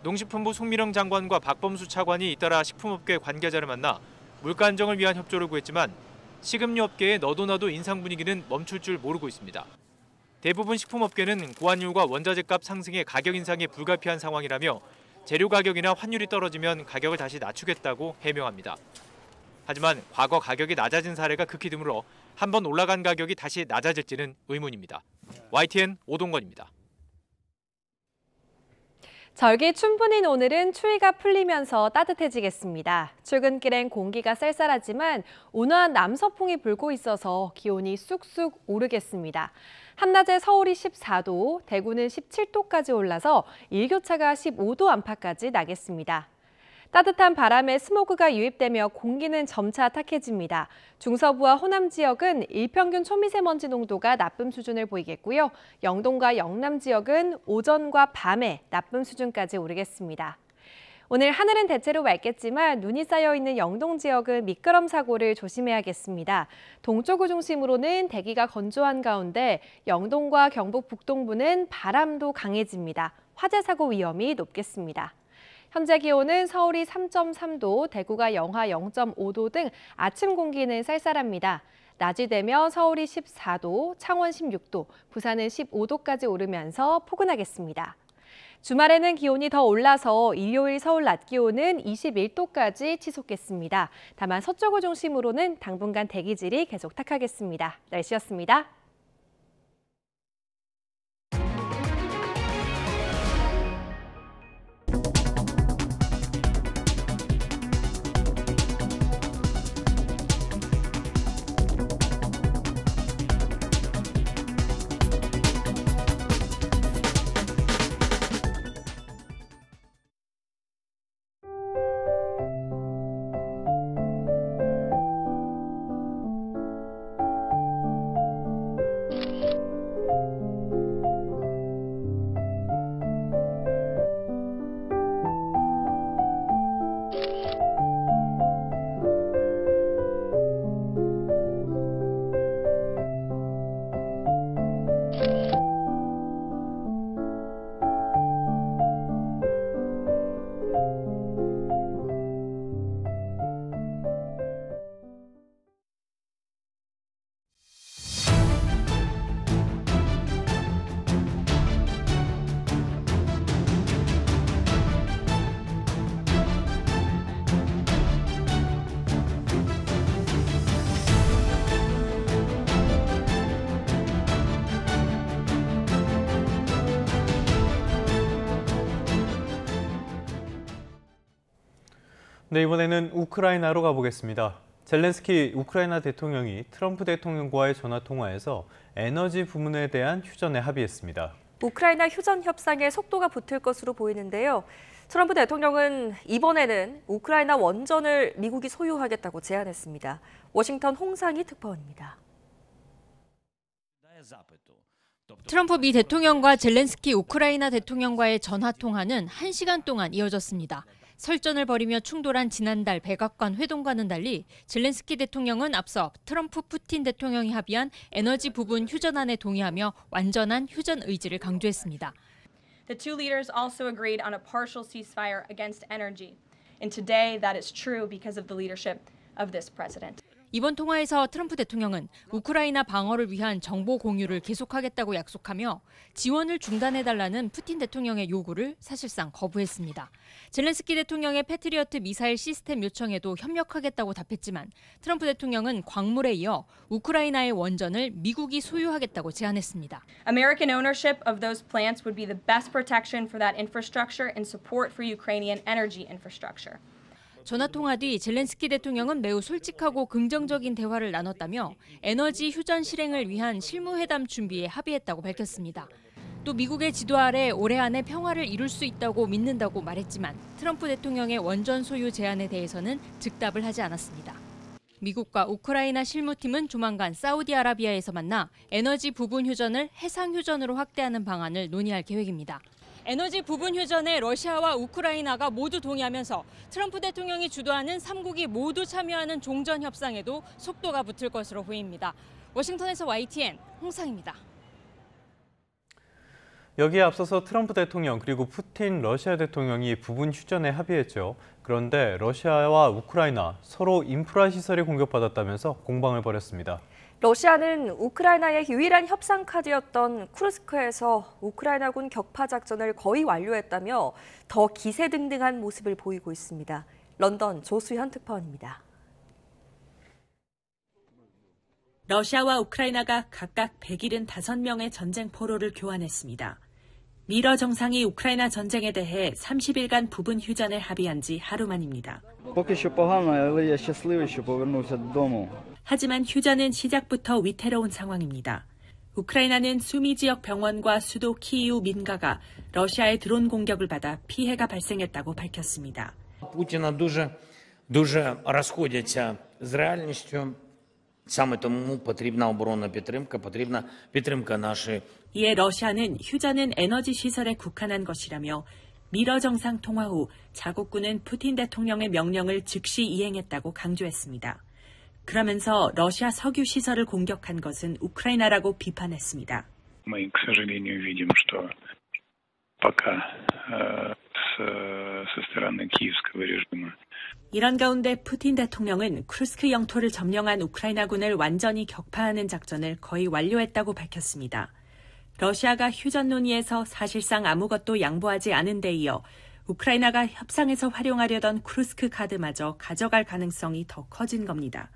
농식품부 송미령 장관과 박범수 차관이 잇따라 식품업계 관계자를 만나 물가 안정을 위한 협조를 구했지만 식음료 업계의 너도나도 인상 분위기는 멈출 줄 모르고 있습니다. 대부분 식품업계는 고환율과 원자재값 상승의 가격 인상이 불가피한 상황이라며 재료 가격이나 환율이 떨어지면 가격을 다시 낮추겠다고 해명합니다. 하지만 과거 가격이 낮아진 사례가 극히 드물어 한번 올라간 가격이 다시 낮아질지는 의문입니다. YTN 오동건입니다. 절기춘분인 오늘은 추위가 풀리면서 따뜻해지겠습니다. 출근길엔 공기가 쌀쌀하지만 온화한 남서풍이 불고 있어서 기온이 쑥쑥 오르겠습니다. 한낮에 서울이 14도, 대구는 17도까지 올라서 일교차가 15도 안팎까지 나겠습니다. 따뜻한 바람에 스모그가 유입되며 공기는 점차 탁해집니다. 중서부와 호남 지역은 일평균 초미세먼지 농도가 나쁨 수준을 보이겠고요. 영동과 영남 지역은 오전과 밤에 나쁨 수준까지 오르겠습니다. 오늘 하늘은 대체로 맑겠지만 눈이 쌓여있는 영동 지역은 미끄럼 사고를 조심해야겠습니다. 동쪽을 중심으로는 대기가 건조한 가운데 영동과 경북 북동부는 바람도 강해집니다. 화재 사고 위험이 높겠습니다. 현재 기온은 서울이 3.3도, 대구가 영하 0.5도 등 아침 공기는 쌀쌀합니다. 낮이 되면 서울이 14도, 창원 16도, 부산은 15도까지 오르면서 포근하겠습니다. 주말에는 기온이 더 올라서 일요일 서울 낮 기온은 21도까지 치솟겠습니다. 다만 서쪽을 중심으로는 당분간 대기질이 계속 탁하겠습니다. 날씨였습니다. 네, 이번에는 우크라이나로 가보겠습니다. 젤렌스키 우크라이나 대통령이 트럼프 대통령과의 전화통화에서 에너지 부문에 대한 휴전에 합의했습니다. 우크라이나 휴전 협상에 속도가 붙을 것으로 보이는데요. 트럼프 대통령은 이번에는 우크라이나 원전을 미국이 소유하겠다고 제안했습니다. 워싱턴 홍상희 특파원입니다. 트럼프 미 대통령과 젤렌스키 우크라이나 대통령과의 전화통화는 1시간 동안 이어졌습니다. 설전을 벌이며 충돌한 지난달 백악관 회동과는 달리 젤렌스키 대통령은 앞서 트럼프 푸틴 대통령이 합의한 에너지 부분 휴전안에 동의하며 완전한 휴전 의지를 강조했습니다. The two leaders also agreed on a partial ceasefire against energy. And today that is true because of the leadership of this president. 이번 통화에서 트럼프 대통령은 우크라이나 방어를 위한 정보 공유를 계속하겠다고 약속하며 지원을 중단해달라는 푸틴 대통령의 요구를 사실상 거부했습니다. 젤렌스키 대통령의 패트리어트 미사일 시스템 요청에도 협력하겠다고 답했지만 트럼프 대통령은 광물에 이어 우크라이나의 원전을 미국이 소유하겠다고 제안했습니다. American ownership of those plants would be the best protection for that infrastructure and support for Ukrainian energy infrastructure. 전화통화 뒤 젤렌스키 대통령은 매우 솔직하고 긍정적인 대화를 나눴다며 에너지 휴전 실행을 위한 실무회담 준비에 합의했다고 밝혔습니다. 또 미국의 지도 아래 올해 안에 평화를 이룰 수 있다고 믿는다고 말했지만 트럼프 대통령의 원전 소유 제안에 대해서는 즉답을 하지 않았습니다. 미국과 우크라이나 실무팀은 조만간 사우디아라비아에서 만나 에너지 부분 휴전을 해상 휴전으로 확대하는 방안을 논의할 계획입니다. 에너지 부분 휴전에 러시아와 우크라이나가 모두 동의하면서 트럼프 대통령이 주도하는 3국이 모두 참여하는 종전 협상에도 속도가 붙을 것으로 보입니다. 워싱턴에서 YTN 홍상입니다. 여기에 앞서서 트럼프 대통령 그리고 푸틴 러시아 대통령이 부분 휴전에 합의했죠. 그런데 러시아와 우크라이나 서로 인프라 시설이 공격받았다면서 공방을 벌였습니다. 러시아는 우크라이나의 유일한 협상 카드였던 쿠르스크에서 우크라이나군 격파 작전을 거의 완료했다며 더 기세등등한 모습을 보이고 있습니다. 런던 조수현 특파원입니다. 러시아와 우크라이나가 각각 175명의 전쟁 포로를 교환했습니다. 미러 정상이 우크라이나 전쟁에 대해 30일간 부분 휴전을 합의한 지 하루 만입니다. 하지만 휴전은 시작부터 위태로운 상황입니다. 우크라이나는 수미 지역 병원과 수도 키이우 민가가 러시아의 드론 공격을 받아 피해가 발생했다고 밝혔습니다. Путіна дуже розходяться з реальністю. саме тому потрібна оборонна підтримка, потрібна підтримка нашої. 이에 러시아는 휴전은 에너지 시설에 국한한 것이라며 미러 정상 통화 후 자국군은 푸틴 대통령의 명령을 즉시 이행했다고 강조했습니다. 그러면서 러시아 석유 시설을 공격한 것은 우크라이나라고 비판했습니다. Мы, к сожалению, видим, что пока со стороны киевского режима. 이런 가운데 푸틴 대통령은 쿠르스크 영토를 점령한 우크라이나군을 완전히 격파하는 작전을 거의 완료했다고 밝혔습니다. 러시아가 휴전 논의에서 사실상 아무것도 양보하지 않은 데 이어 우크라이나가 협상에서 활용하려던 쿠르스크 카드마저 가져갈 가능성이 더 커진 겁니다.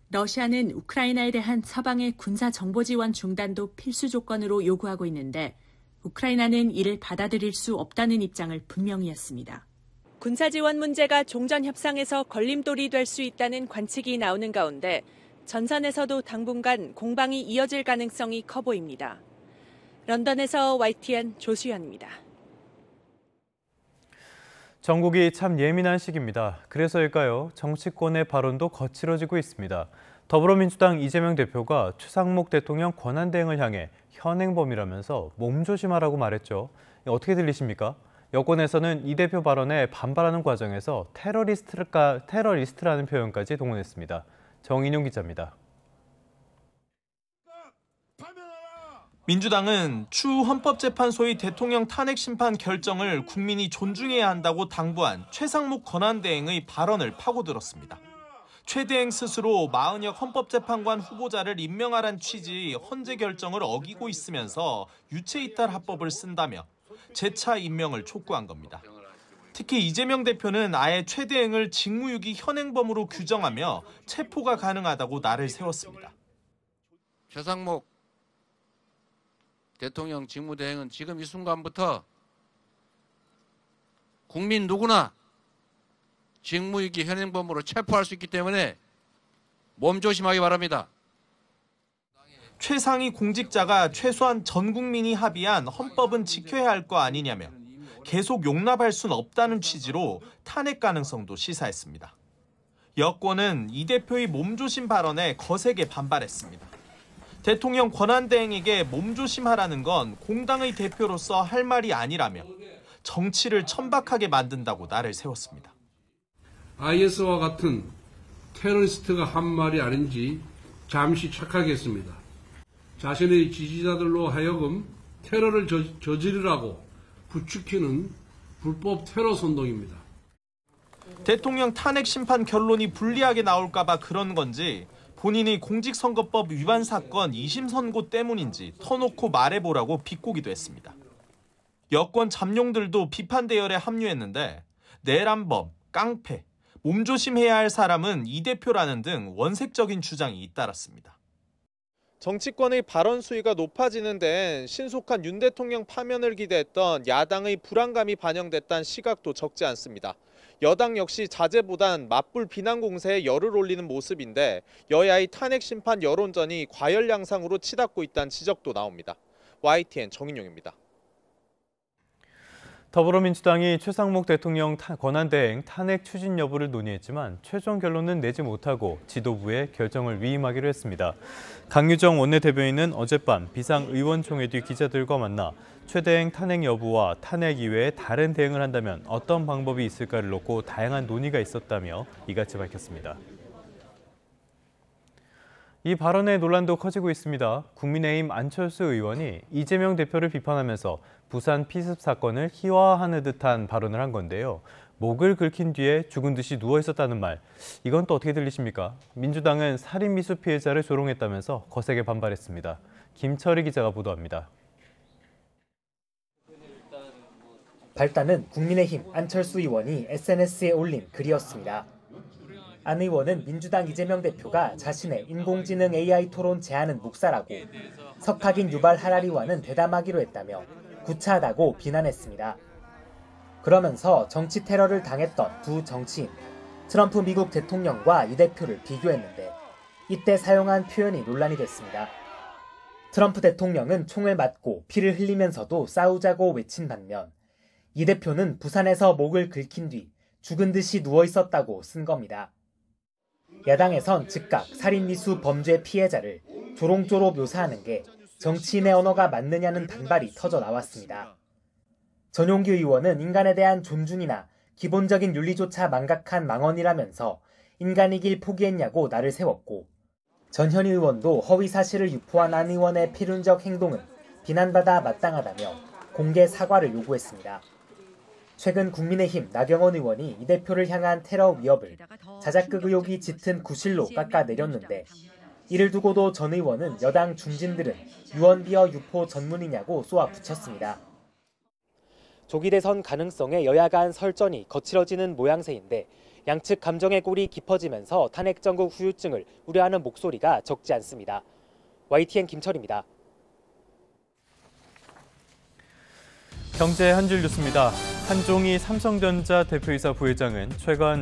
러시아는 우크라이나에 대한 서방의 군사 정보 지원 중단도 필수 조건으로 요구하고 있는데 우크라이나는 이를 받아들일 수 없다는 입장을 분명히 했습니다. 군사 지원 문제가 종전 협상에서 걸림돌이 될 수 있다는 관측이 나오는 가운데 전선에서도 당분간 공방이 이어질 가능성이 커 보입니다. 런던에서 YTN 조수연입니다. 전국이 참 예민한 시기입니다. 그래서일까요? 정치권의 발언도 거칠어지고 있습니다. 더불어민주당 이재명 대표가 최상목 대통령 권한대행을 향해 현행범이라면서 몸조심하라고 말했죠. 어떻게 들리십니까? 여권에서는 이 대표 발언에 반발하는 과정에서 테러리스트라는 표현까지 동원했습니다. 정인용 기자입니다. 민주당은 추후 헌법재판소의 대통령 탄핵 심판 결정을 국민이 존중해야 한다고 당부한 최상목 권한대행의 발언을 파고들었습니다. 최 대행 스스로 마은혁 헌법재판관 후보자를 임명하란 취지의 헌재 결정을 어기고 있으면서 유체이탈 합법을 쓴다며 재차 임명을 촉구한 겁니다. 특히 이재명 대표는 아예 최 대행을 직무유기 현행범으로 규정하며 체포가 가능하다고 날을 세웠습니다. 최상목 대통령 직무대행은 지금 이 순간부터 국민 누구나 직무유기 현행범으로 체포할 수 있기 때문에 몸조심하기 바랍니다. 최상위 공직자가 최소한 전 국민이 합의한 헌법은 지켜야 할 거 아니냐며 계속 용납할 수는 없다는 취지로 탄핵 가능성도 시사했습니다. 여권은 이 대표의 몸조심 발언에 거세게 반발했습니다. 대통령 권한대행에게 몸조심하라는 건 공당의 대표로서 할 말이 아니라며 정치를 천박하게 만든다고 날을 세웠습니다. IS와 같은 테러리스트가 한 말이 아닌지 잠시 착각했습니다. 자신의 지지자들로 하여금 테러를 저지르라고 부추기는 불법 테러 선동입니다. 대통령 탄핵 심판 결론이 불리하게 나올까 봐 그런 건지 본인의 공직선거법 위반 사건 2심 선고 때문인지 터놓고 말해보라고 비꼬기도 했습니다. 여권 잠룡들도 비판 대열에 합류했는데 내란범, 깡패, 몸조심해야 할 사람은 이 대표라는 등 원색적인 주장이 잇따랐습니다. 정치권의 발언 수위가 높아지는 데엔 신속한 윤 대통령 파면을 기대했던 야당의 불안감이 반영됐다는 시각도 적지 않습니다. 여당 역시 자제보단 맞불 비난 공세에 열을 올리는 모습인데 여야의 탄핵 심판 여론전이 과열 양상으로 치닫고 있다는 지적도 나옵니다. YTN 정인용입니다. 더불어민주당이 최상목 대통령 권한대행 탄핵 추진 여부를 논의했지만 최종 결론은 내지 못하고 지도부에 결정을 위임하기로 했습니다. 강유정 원내대변인은 어젯밤 비상의원총회 뒤 기자들과 만나 최대행 탄핵 여부와 탄핵 이외에 다른 대응을 한다면 어떤 방법이 있을까를 놓고 다양한 논의가 있었다며 이같이 밝혔습니다. 이 발언의 논란도 커지고 있습니다. 국민의힘 안철수 의원이 이재명 대표를 비판하면서 부산 피습 사건을 희화화하는 듯한 발언을 한 건데요. 목을 긁힌 뒤에 죽은 듯이 누워 있었다는 말, 이건 또 어떻게 들리십니까? 민주당은 살인 미수 피해자를 조롱했다면서 거세게 반발했습니다. 김철희 기자가 보도합니다. 발단은 국민의힘 안철수 의원이 SNS에 올린 글이었습니다. 안 의원은 민주당 이재명 대표가 자신의 인공지능 AI 토론 제안은 묵살하고 석학인 유발 하라리와는 대담하기로 했다며 구차하다고 비난했습니다. 그러면서 정치 테러를 당했던 두 정치인, 트럼프 미국 대통령과 이 대표를 비교했는데 이때 사용한 표현이 논란이 됐습니다. 트럼프 대통령은 총을 맞고 피를 흘리면서도 싸우자고 외친 반면 이 대표는 부산에서 목을 긁힌 뒤 죽은 듯이 누워 있었다고 쓴 겁니다. 야당에선 즉각 살인미수 범죄 피해자를 조롱조로 묘사하는 게 정치인의 언어가 맞느냐는 반발이 터져 나왔습니다. 전용기 의원은 인간에 대한 존중이나 기본적인 윤리조차 망각한 망언이라면서 인간이길 포기했냐고 날을 세웠고, 전현희 의원도 허위 사실을 유포한 안 의원의 필연적 행동은 비난받아 마땅하다며 공개 사과를 요구했습니다. 최근 국민의힘 나경원 의원이 이 대표를 향한 테러 위협을 자작극 의혹이 짙은 구실로 깎아내렸는데, 이를 두고도 전 의원은 여당 중진들은 유언비어 유포 전문이냐고 쏘아붙였습니다. 조기 대선 가능성에 여야 간 설전이 거칠어지는 모양새인데 양측 감정의 골이 깊어지면서 탄핵 정국 후유증을 우려하는 목소리가 적지 않습니다. YTN 김철입니다. 경제 한 줄 뉴스입니다. 한종희 삼성전자 대표이사 부회장은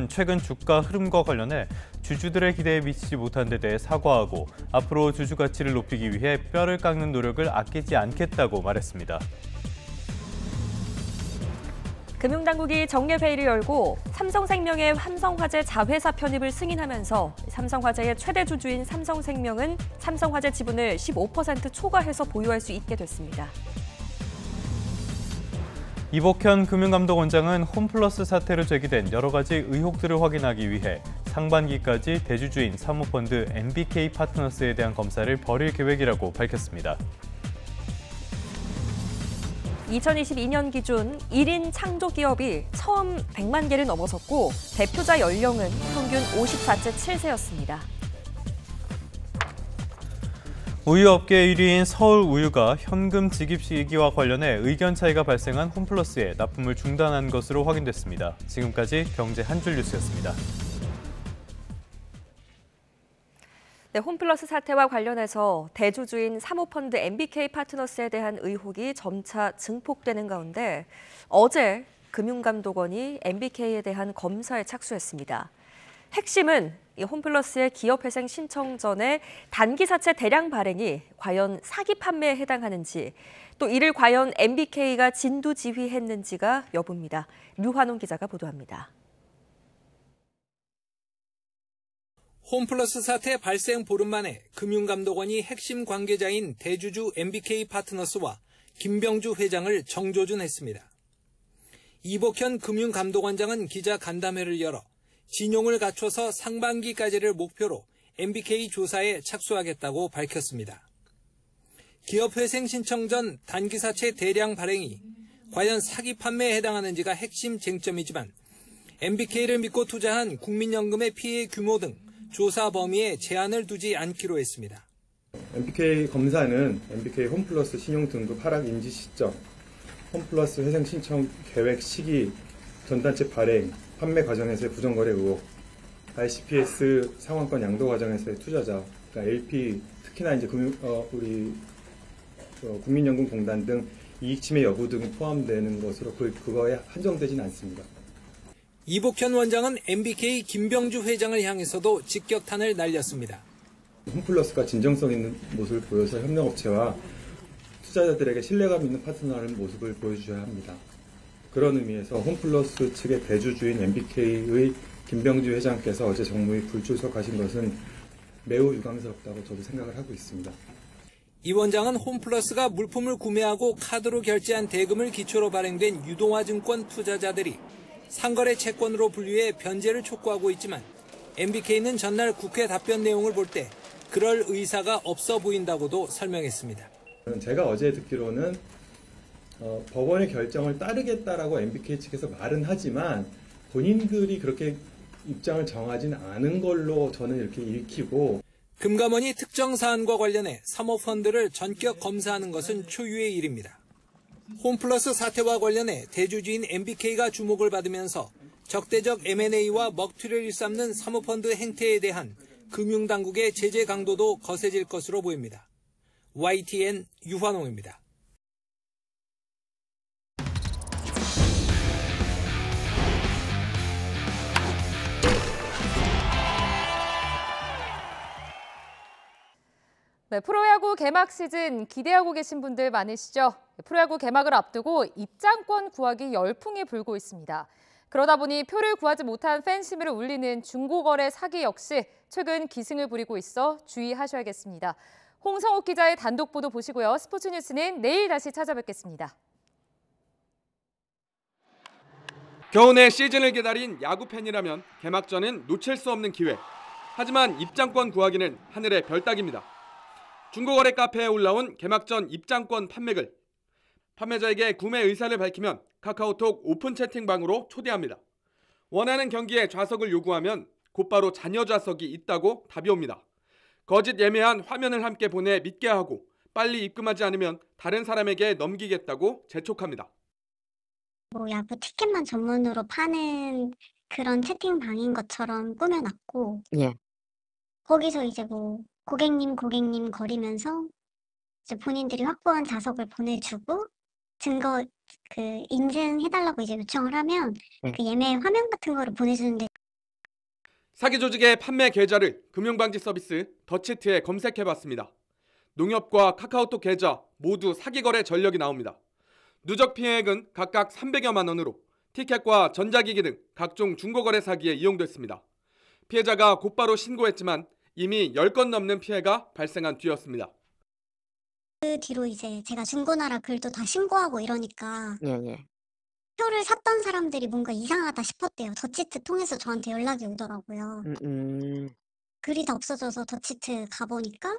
최근 주가 흐름과 관련해 주주들의 기대에 미치지 못한 데 대해 사과하고 앞으로 주주 가치를 높이기 위해 뼈를 깎는 노력을 아끼지 않겠다고 말했습니다. 금융당국이 정례회의를 열고 삼성생명의 삼성화재 자회사 편입을 승인하면서 삼성화재의 최대 주주인 삼성생명은 삼성화재 지분을 15% 초과해서 보유할 수 있게 됐습니다. 이복현 금융감독원장은 홈플러스 사태로 제기된 여러 가지 의혹들을 확인하기 위해 상반기까지 대주주인 사모펀드 MBK 파트너스에 대한 검사를 벌일 계획이라고 밝혔습니다. 2022년 기준 1인 창조 기업이 처음 100만 개를 넘어섰고 대표자 연령은 평균 54.7세였습니다. 우유업계 1위인 서울우유가 현금 지급 시기와 관련해 의견 차이가 발생한 홈플러스에 납품을 중단한 것으로 확인됐습니다. 지금까지 경제 한 줄 뉴스였습니다. 네, 홈플러스 사태와 관련해서 대주주인 사모펀드 MBK 파트너스에 대한 의혹이 점차 증폭되는 가운데 어제 금융감독원이 MBK에 대한 검사에 착수했습니다. 핵심은 이 홈플러스의 기업회생 신청 전에 단기사채 대량 발행이 과연 사기 판매에 해당하는지, 또 이를 과연 MBK가 진두지휘했는지가 여부입니다. 류환홍 기자가 보도합니다. 홈플러스 사태 발생 보름 만에 금융감독원이 핵심 관계자인 대주주 MBK 파트너스와 김병주 회장을 정조준했습니다. 이복현 금융감독원장은 기자 간담회를 열어 진용을 갖춰서 상반기까지를 목표로 MBK 조사에 착수하겠다고 밝혔습니다. 기업회생 신청 전 단기사채 대량 발행이 과연 사기 판매에 해당하는지가 핵심 쟁점이지만 MBK를 믿고 투자한 국민연금의 피해 규모 등 조사 범위에 제한을 두지 않기로 했습니다. MBK 검사는 MBK 홈플러스 신용 등급 하락 인지 시점, 홈플러스 회생 신청 계획 시기, 전단체 발행, 판매 과정에서의 부정거래 의혹, ICPS 상환권 양도 과정에서의 투자자, 그러니까 LP, 특히나 이제 우리 국민연금공단 등 이익 침해 여부 등이 포함되는 것으로 그거에 한정되진 않습니다. 이복현 원장은 MBK 김병주 회장을 향해서도 직격탄을 날렸습니다. 홈플러스가 진정성 있는 모습을 보여서 협력업체와 투자자들에게 신뢰감 있는 파트너라는 모습을 보여주셔야 합니다. 그런 의미에서 홈플러스 측의 대주주인 MBK의 김병주 회장께서 어제 정무위 불출석하신 것은 매우 유감스럽다고 저도 생각을 하고 있습니다. 이 원장은 홈플러스가 물품을 구매하고 카드로 결제한 대금을 기초로 발행된 유동화증권 투자자들이 상거래 채권으로 분류해 변제를 촉구하고 있지만 MBK는 전날 국회 답변 내용을 볼 때 그럴 의사가 없어 보인다고도 설명했습니다. 제가 어제 듣기로는 법원의 결정을 따르겠다라고 MBK 측에서 말은 하지만 본인들이 그렇게 입장을 정하진 않은 걸로 저는 이렇게 읽히고, 금감원이 특정 사안과 관련해 사모펀드를 전격 검사하는 것은 초유의 일입니다. 홈플러스 사태와 관련해 대주주인 MBK가 주목을 받으면서 적대적 M&A와 먹튀를 일삼는 사모펀드 행태에 대한 금융당국의 제재 강도도 거세질 것으로 보입니다. YTN 유환홍입니다. 네, 프로야구 개막 시즌 기대하고 계신 분들 많으시죠? 프로야구 개막을 앞두고 입장권 구하기 열풍이 불고 있습니다. 그러다 보니 표를 구하지 못한 팬심을 울리는 중고거래 사기 역시 최근 기승을 부리고 있어 주의하셔야겠습니다. 홍성욱 기자의 단독 보도 보시고요. 스포츠 뉴스는 내일 다시 찾아뵙겠습니다. 겨우내 시즌을 기다린 야구 팬이라면 개막전은 놓칠 수 없는 기회. 하지만 입장권 구하기는 하늘의 별따기입니다. 중고거래 카페에 올라온 개막전 입장권 판매글. 판매자에게 구매 의사를 밝히면 카카오톡 오픈 채팅방으로 초대합니다. 원하는 경기에 좌석을 요구하면 곧바로 잔여 좌석이 있다고 답이 옵니다. 거짓 예매한 화면을 함께 보내 믿게 하고 빨리 입금하지 않으면 다른 사람에게 넘기겠다고 재촉합니다. 야구 티켓만 전문으로 파는 그런 채팅방인 것처럼 꾸며놨고, 거기서 이제 고객님 거리면서 이제 본인들이 확보한 좌석을 보내주고 증거 인증해달라고 이제 요청을 하면 그 예매 화면 같은 거를 보내주는데, 사기 조직의 판매 계좌를 금융방지 서비스 더치트에 검색해봤습니다. 농협과 카카오톡 계좌 모두 사기 거래 전력이 나옵니다. 누적 피해액은 각각 300여만 원으로 티켓과 전자기기 등 각종 중고거래 사기에 이용됐습니다. 피해자가 곧바로 신고했지만 이미 10건 넘는 피해가 발생한 뒤였습니다. 그 뒤로 이제 제가 중고나라 글도 다 신고하고 이러니까 표를 샀던 사람들이 뭔가 이상하다 싶었대요. 더치트 통해서 저한테 연락이 오더라고요. 글이 다 없어져서 더치트 가보니까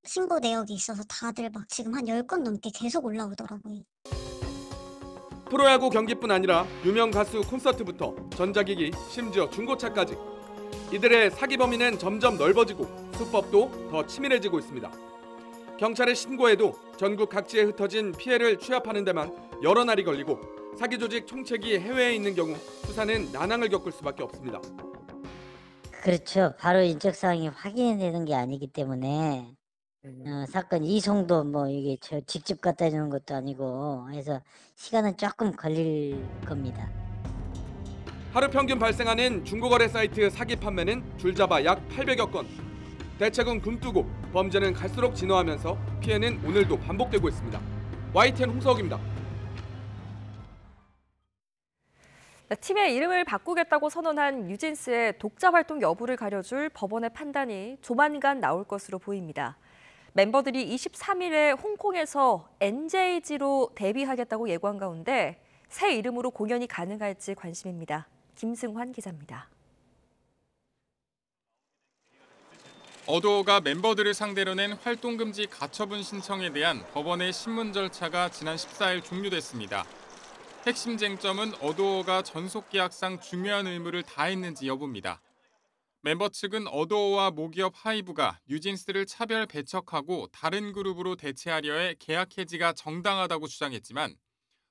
신고 내역이 있어서 다들 막 지금 한 10건 넘게 계속 올라오더라고요. 프로야구 경기뿐 아니라 유명 가수 콘서트부터 전자기기, 심지어 중고차까지 이들의 사기 범위는 점점 넓어지고 수법도 더 치밀해지고 있습니다. 경찰에 신고해도 전국 각지에 흩어진 피해를 취합하는 데만 여러 날이 걸리고 사기 조직 총책이 해외에 있는 경우 수사는 난항을 겪을 수밖에 없습니다. 그렇죠. 바로 인적사항이 확인되는 게 아니기 때문에 사건 이송도 뭐 이게 저 직접 갖다 주는 것도 아니고 해서 시간은 조금 걸릴 겁니다. 하루 평균 발생하는 중고거래 사이트 사기 판매는 줄잡아 약 800여 건. 대책은 굼뜨고 범죄는 갈수록 진화하면서 피해는 오늘도 반복되고 있습니다. YTN 홍석입니다. 팀의 이름을 바꾸겠다고 선언한 뉴진스의 독자 활동 여부를 가려줄 법원의 판단이 조만간 나올 것으로 보입니다. 멤버들이 23일에 홍콩에서 NJG로 데뷔하겠다고 예고한 가운데 새 이름으로 공연이 가능할지 관심입니다. 김승환 기자입니다. 어도어가 멤버들을 상대로 낸 활동금지 가처분 신청에 대한 법원의 심문 절차가 지난 14일 종료됐습니다. 핵심 쟁점은 어도어가 전속계약상 중요한 의무를 다했는지 여부입니다. 멤버 측은 어도어와 모기업 하이브가 뉴진스를 차별 배척하고 다른 그룹으로 대체하려 해 계약 해지가 정당하다고 주장했지만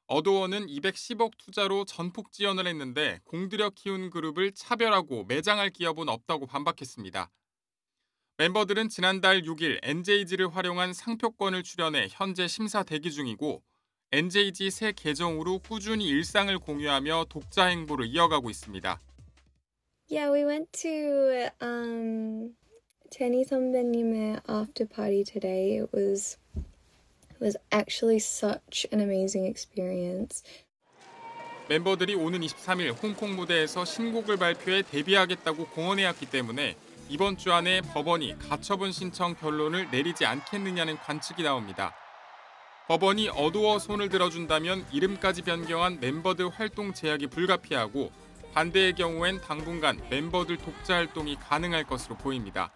어도어는 210억 투자로 전폭 지원을 했는데 공들여 키운 그룹을 차별하고 매장할 기업은 없다고 반박했습니다. 멤버들은 지난달 6일 NJG를 활용한 상표권을 출연해 현재 심사 대기 중이고 NJG 새 계정으로 꾸준히 일상을 공유하며 독자 행보를 이어가고 있습니다. Yeah, we went to 제니 선배님의 after party today. It was actually such an amazing experience. 멤버들이 오는 23일 홍콩 무대에서 신곡을 발표해 데뷔하겠다고 공언해왔기 때문에 이번 주 안에 법원이 가처분 신청 결론을 내리지 않겠느냐는 관측이 나옵니다. 법원이 어도어 손을 들어준다면 이름까지 변경한 멤버들 활동 제약이 불가피하고 반대의 경우엔 당분간 멤버들 독자 활동이 가능할 것으로 보입니다.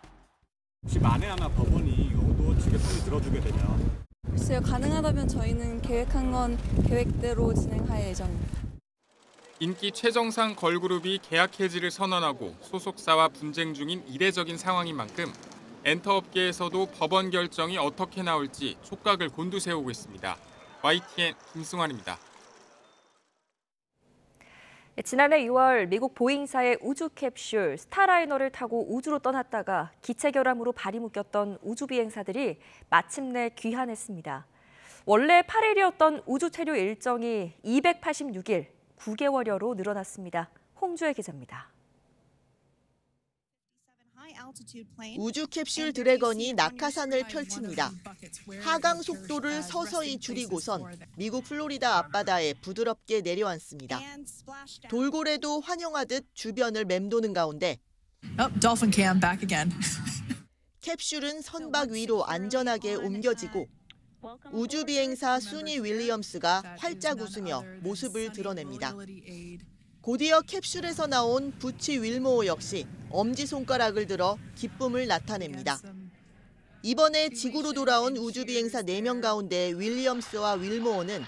혹시 만에 하나 법원이 어도어 측의 손을 들어주게 되면? 글쎄요, 가능하다면 저희는 계획한 건 계획대로 진행할 예정입니다. 인기 최정상 걸그룹이 계약 해지를 선언하고 소속사와 분쟁 중인 이례적인 상황인 만큼 엔터업계에서도 법원 결정이 어떻게 나올지 촉각을 곤두세우고 있습니다. YTN 김승환입니다. 지난해 6월 미국 보잉사의 우주 캡슐 스타라이너를 타고 우주로 떠났다가 기체 결함으로 발이 묶였던 우주 비행사들이 마침내 귀환했습니다. 원래 8일이었던 우주 체류 일정이 286일, 9개월여로 늘어났습니다. 홍주혜 기자입니다. 우주 캡슐 드래건이 낙하산을 펼칩니다. 하강 속도를 서서히 줄이고선 미국 플로리다 앞바다에 부드럽게 내려앉습니다. 돌고래도 환영하듯 주변을 맴도는 가운데 캡슐은 선박 위로 안전하게 옮겨지고 우주 비행사 수니 윌리엄스가 활짝 웃으며 모습을 드러냅니다. 곧이어 캡슐에서 나온 부치 윌모어 역시 엄지손가락을 들어 기쁨을 나타냅니다. 이번에 지구로 돌아온 우주비행사 4명 가운데 윌리엄스와 윌모어는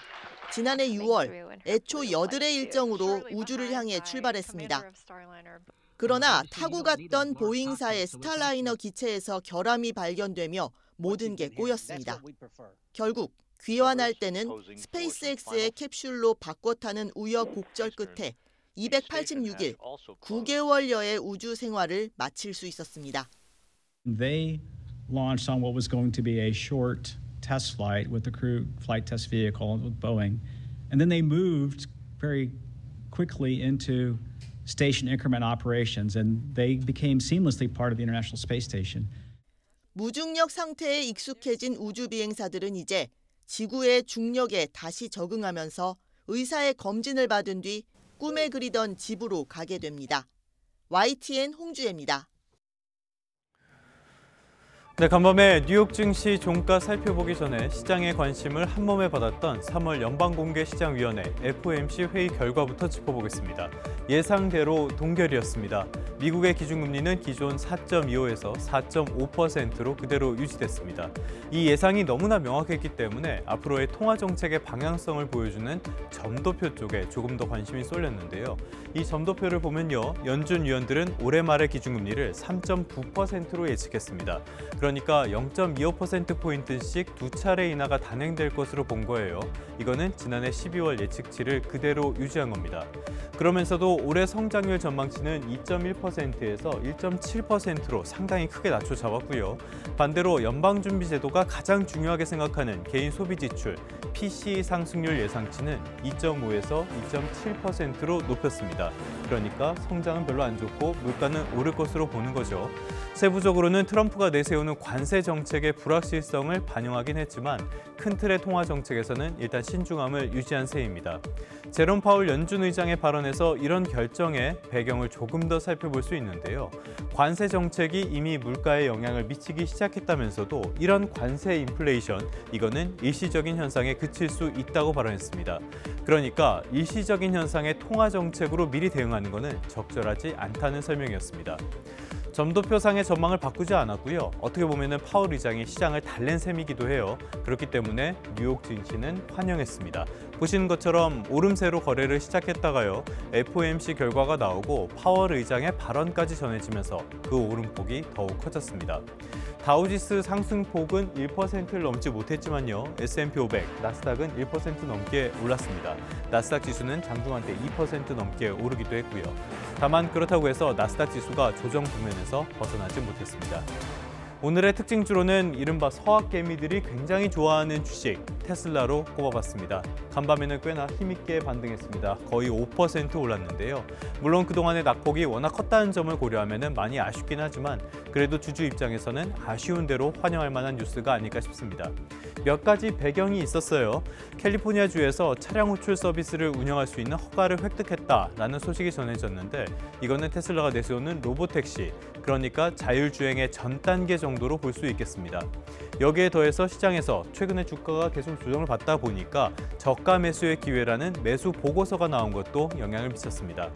지난해 6월 애초 여들의 일정으로 우주를 향해 출발했습니다. 그러나 타고 갔던 보잉사의 스타라이너 기체에서 결함이 발견되며 모든 게 꼬였습니다. 결국 귀환할 때는 스페이스X의 캡슐로 바꿔 타는 우여곡절 끝에 286일, 9개월여의 우주 생활을 마칠 수 있었습니다. They launched on what was going to be a short test flight with the crew flight test vehicle with Boeing, and then they moved very quickly into station increment operations, and they became seamlessly part of the International Space Station. 무중력 상태에 익숙해진 우주 비행사들은 이제 지구의 중력에 다시 적응하면서 의사의 검진을 받은 뒤 꿈에 그리던 집으로 가게 됩니다. YTN 홍주혜입니다. 네, 간밤에 뉴욕 증시 종가 살펴보기 전에 시장의 관심을 한몸에 받았던 3월 연방공개시장위원회 FOMC 회의 결과부터 짚어보겠습니다. 예상대로 동결이었습니다. 미국의 기준금리는 기존 4.25에서 4.5%로 그대로 유지됐습니다. 이 예상이 너무나 명확했기 때문에 앞으로의 통화정책의 방향성을 보여주는 점도표 쪽에 조금 더 관심이 쏠렸는데요. 이 점도표를 보면요, 연준 위원들은 올해 말의 기준금리를 3.9%로 예측했습니다. 그러니까 0.25%포인트씩 두 차례 인하가 단행될 것으로 본 거예요. 이거는 지난해 12월 예측치를 그대로 유지한 겁니다. 그러면서도 올해 성장률 전망치는 2.1%에서 1.7%로 상당히 크게 낮춰 잡았고요. 반대로 연방준비제도가 가장 중요하게 생각하는 개인 소비 지출, PCE 상승률 예상치는 2.5에서 2.7%로 높였습니다. 그러니까 성장은 별로 안 좋고 물가는 오를 것으로 보는 거죠. 세부적으로는 트럼프가 내세우는 관세 정책의 불확실성을 반영하긴 했지만 큰 틀의 통화 정책에서는 일단 신중함을 유지한 셈입니다. 제롬 파월 연준 의장의 발언에서 이런 결정의 배경을 조금 더 살펴볼 수 있는데요. 관세 정책이 이미 물가에 영향을 미치기 시작했다면서도 이런 관세 인플레이션, 이거는 일시적인 현상에 그칠 수 있다고 발언했습니다. 그러니까 일시적인 현상의 통화 정책으로 미리 대응하는 것은 적절하지 않다는 설명이었습니다. 점도표상의 전망을 바꾸지 않았고요. 어떻게 보면 파월 의장이 시장을 달랜 셈이기도 해요. 그렇기 때문에 뉴욕 증시는 환영했습니다. 보시는 것처럼 오름세로 거래를 시작했다가요. FOMC 결과가 나오고 파월 의장의 발언까지 전해지면서 그 오름폭이 더욱 커졌습니다. 다우지수 상승폭은 1%를 넘지 못했지만요. S&P 500, 나스닥은 1% 넘게 올랐습니다. 나스닥 지수는 장중한 때 2% 넘게 오르기도 했고요. 다만 그렇다고 해서 나스닥 지수가 조정 국면에서 벗어나지 못했습니다. 오늘의 특징주로는 이른바 서학개미들이 굉장히 좋아하는 주식, 테슬라로 꼽아봤습니다. 간밤에는 꽤나 힘있게 반등했습니다. 거의 5% 올랐는데요. 물론 그동안의 낙폭이 워낙 컸다는 점을 고려하면 많이 아쉽긴 하지만 그래도 주주 입장에서는 아쉬운 대로 환영할 만한 뉴스가 아닐까 싶습니다. 몇 가지 배경이 있었어요. 캘리포니아주에서 차량 호출 서비스를 운영할 수 있는 허가를 획득했다라는 소식이 전해졌는데 이거는 테슬라가 내세우는 로보택시, 그러니까 자율주행의 전 단계 정도로 볼 수 있겠습니다. 여기에 더해서 시장에서 최근에 주가가 계속 조정을 받다 보니까 저가 매수의 기회라는 매수 보고서가 나온 것도 영향을 미쳤습니다.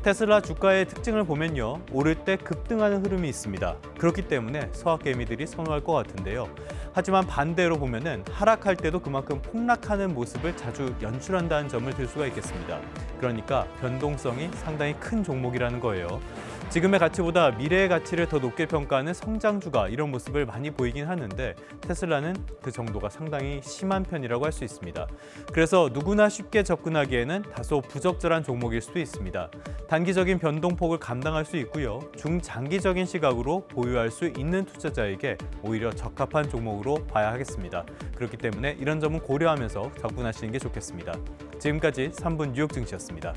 테슬라 주가의 특징을 보면요. 오를 때 급등하는 흐름이 있습니다. 그렇기 때문에 서학개미들이 선호할 것 같은데요. 하지만 반대로 보면은 하락할 때도 그만큼 폭락하는 모습을 자주 연출한다는 점을 들 수가 있겠습니다. 그러니까 변동성이 상당히 큰 종목이라는 거예요. 지금의 가치보다 미래의 가치를 더 높게 평가하는 성장주가 이런 모습을 많이 보이긴 하는데 테슬라는 그 정도가 상당히 심한 편이라고 할 수 있습니다. 그래서 누구나 쉽게 접근하기에는 다소 부적절한 종목일 수도 있습니다. 단기적인 변동폭을 감당할 수 있고요. 중장기적인 시각으로 보유할 수 있는 투자자에게 오히려 적합한 종목으로 봐야 하겠습니다. 그렇기 때문에 이런 점은 고려하면서 접근하시는 게 좋겠습니다. 지금까지 3분 뉴욕 증시였습니다.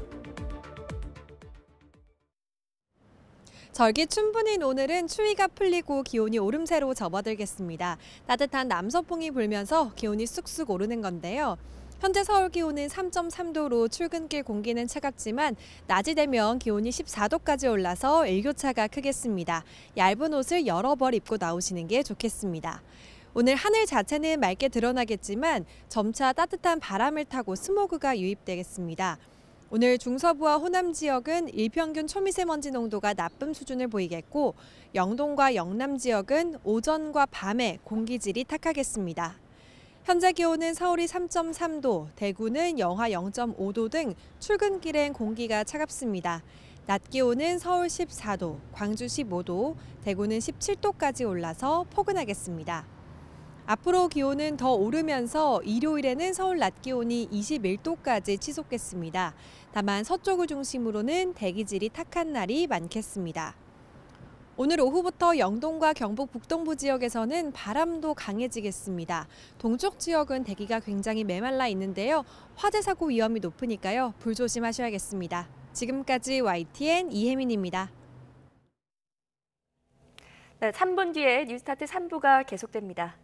절기 춘분인 오늘은 추위가 풀리고 기온이 오름세로 접어들겠습니다. 따뜻한 남서풍이 불면서 기온이 쑥쑥 오르는 건데요. 현재 서울 기온은 3.3도로 출근길 공기는 차갑지만 낮이 되면 기온이 14도까지 올라서 일교차가 크겠습니다. 얇은 옷을 여러 벌 입고 나오시는 게 좋겠습니다. 오늘 하늘 자체는 맑게 드러나겠지만 점차 따뜻한 바람을 타고 스모그가 유입되겠습니다. 오늘 중서부와 호남 지역은 일평균 초미세먼지 농도가 나쁨 수준을 보이겠고 영동과 영남 지역은 오전과 밤에 공기질이 탁하겠습니다. 현재 기온은 서울이 3.3도, 대구는 영하 0.5도 등 출근길엔 공기가 차갑습니다. 낮 기온은 서울 14도, 광주 15도, 대구는 17도까지 올라서 포근하겠습니다. 앞으로 기온은 더 오르면서 일요일에는 서울 낮 기온이 21도까지 치솟겠습니다. 다만 서쪽을 중심으로는 대기질이 탁한 날이 많겠습니다. 오늘 오후부터 영동과 경북 북동부 지역에서는 바람도 강해지겠습니다. 동쪽 지역은 대기가 굉장히 메말라 있는데요. 화재 사고 위험이 높으니까요. 불조심하셔야겠습니다. 지금까지 YTN 이혜민입니다. 네, 3분 뒤에 뉴스타트 3부가 계속됩니다.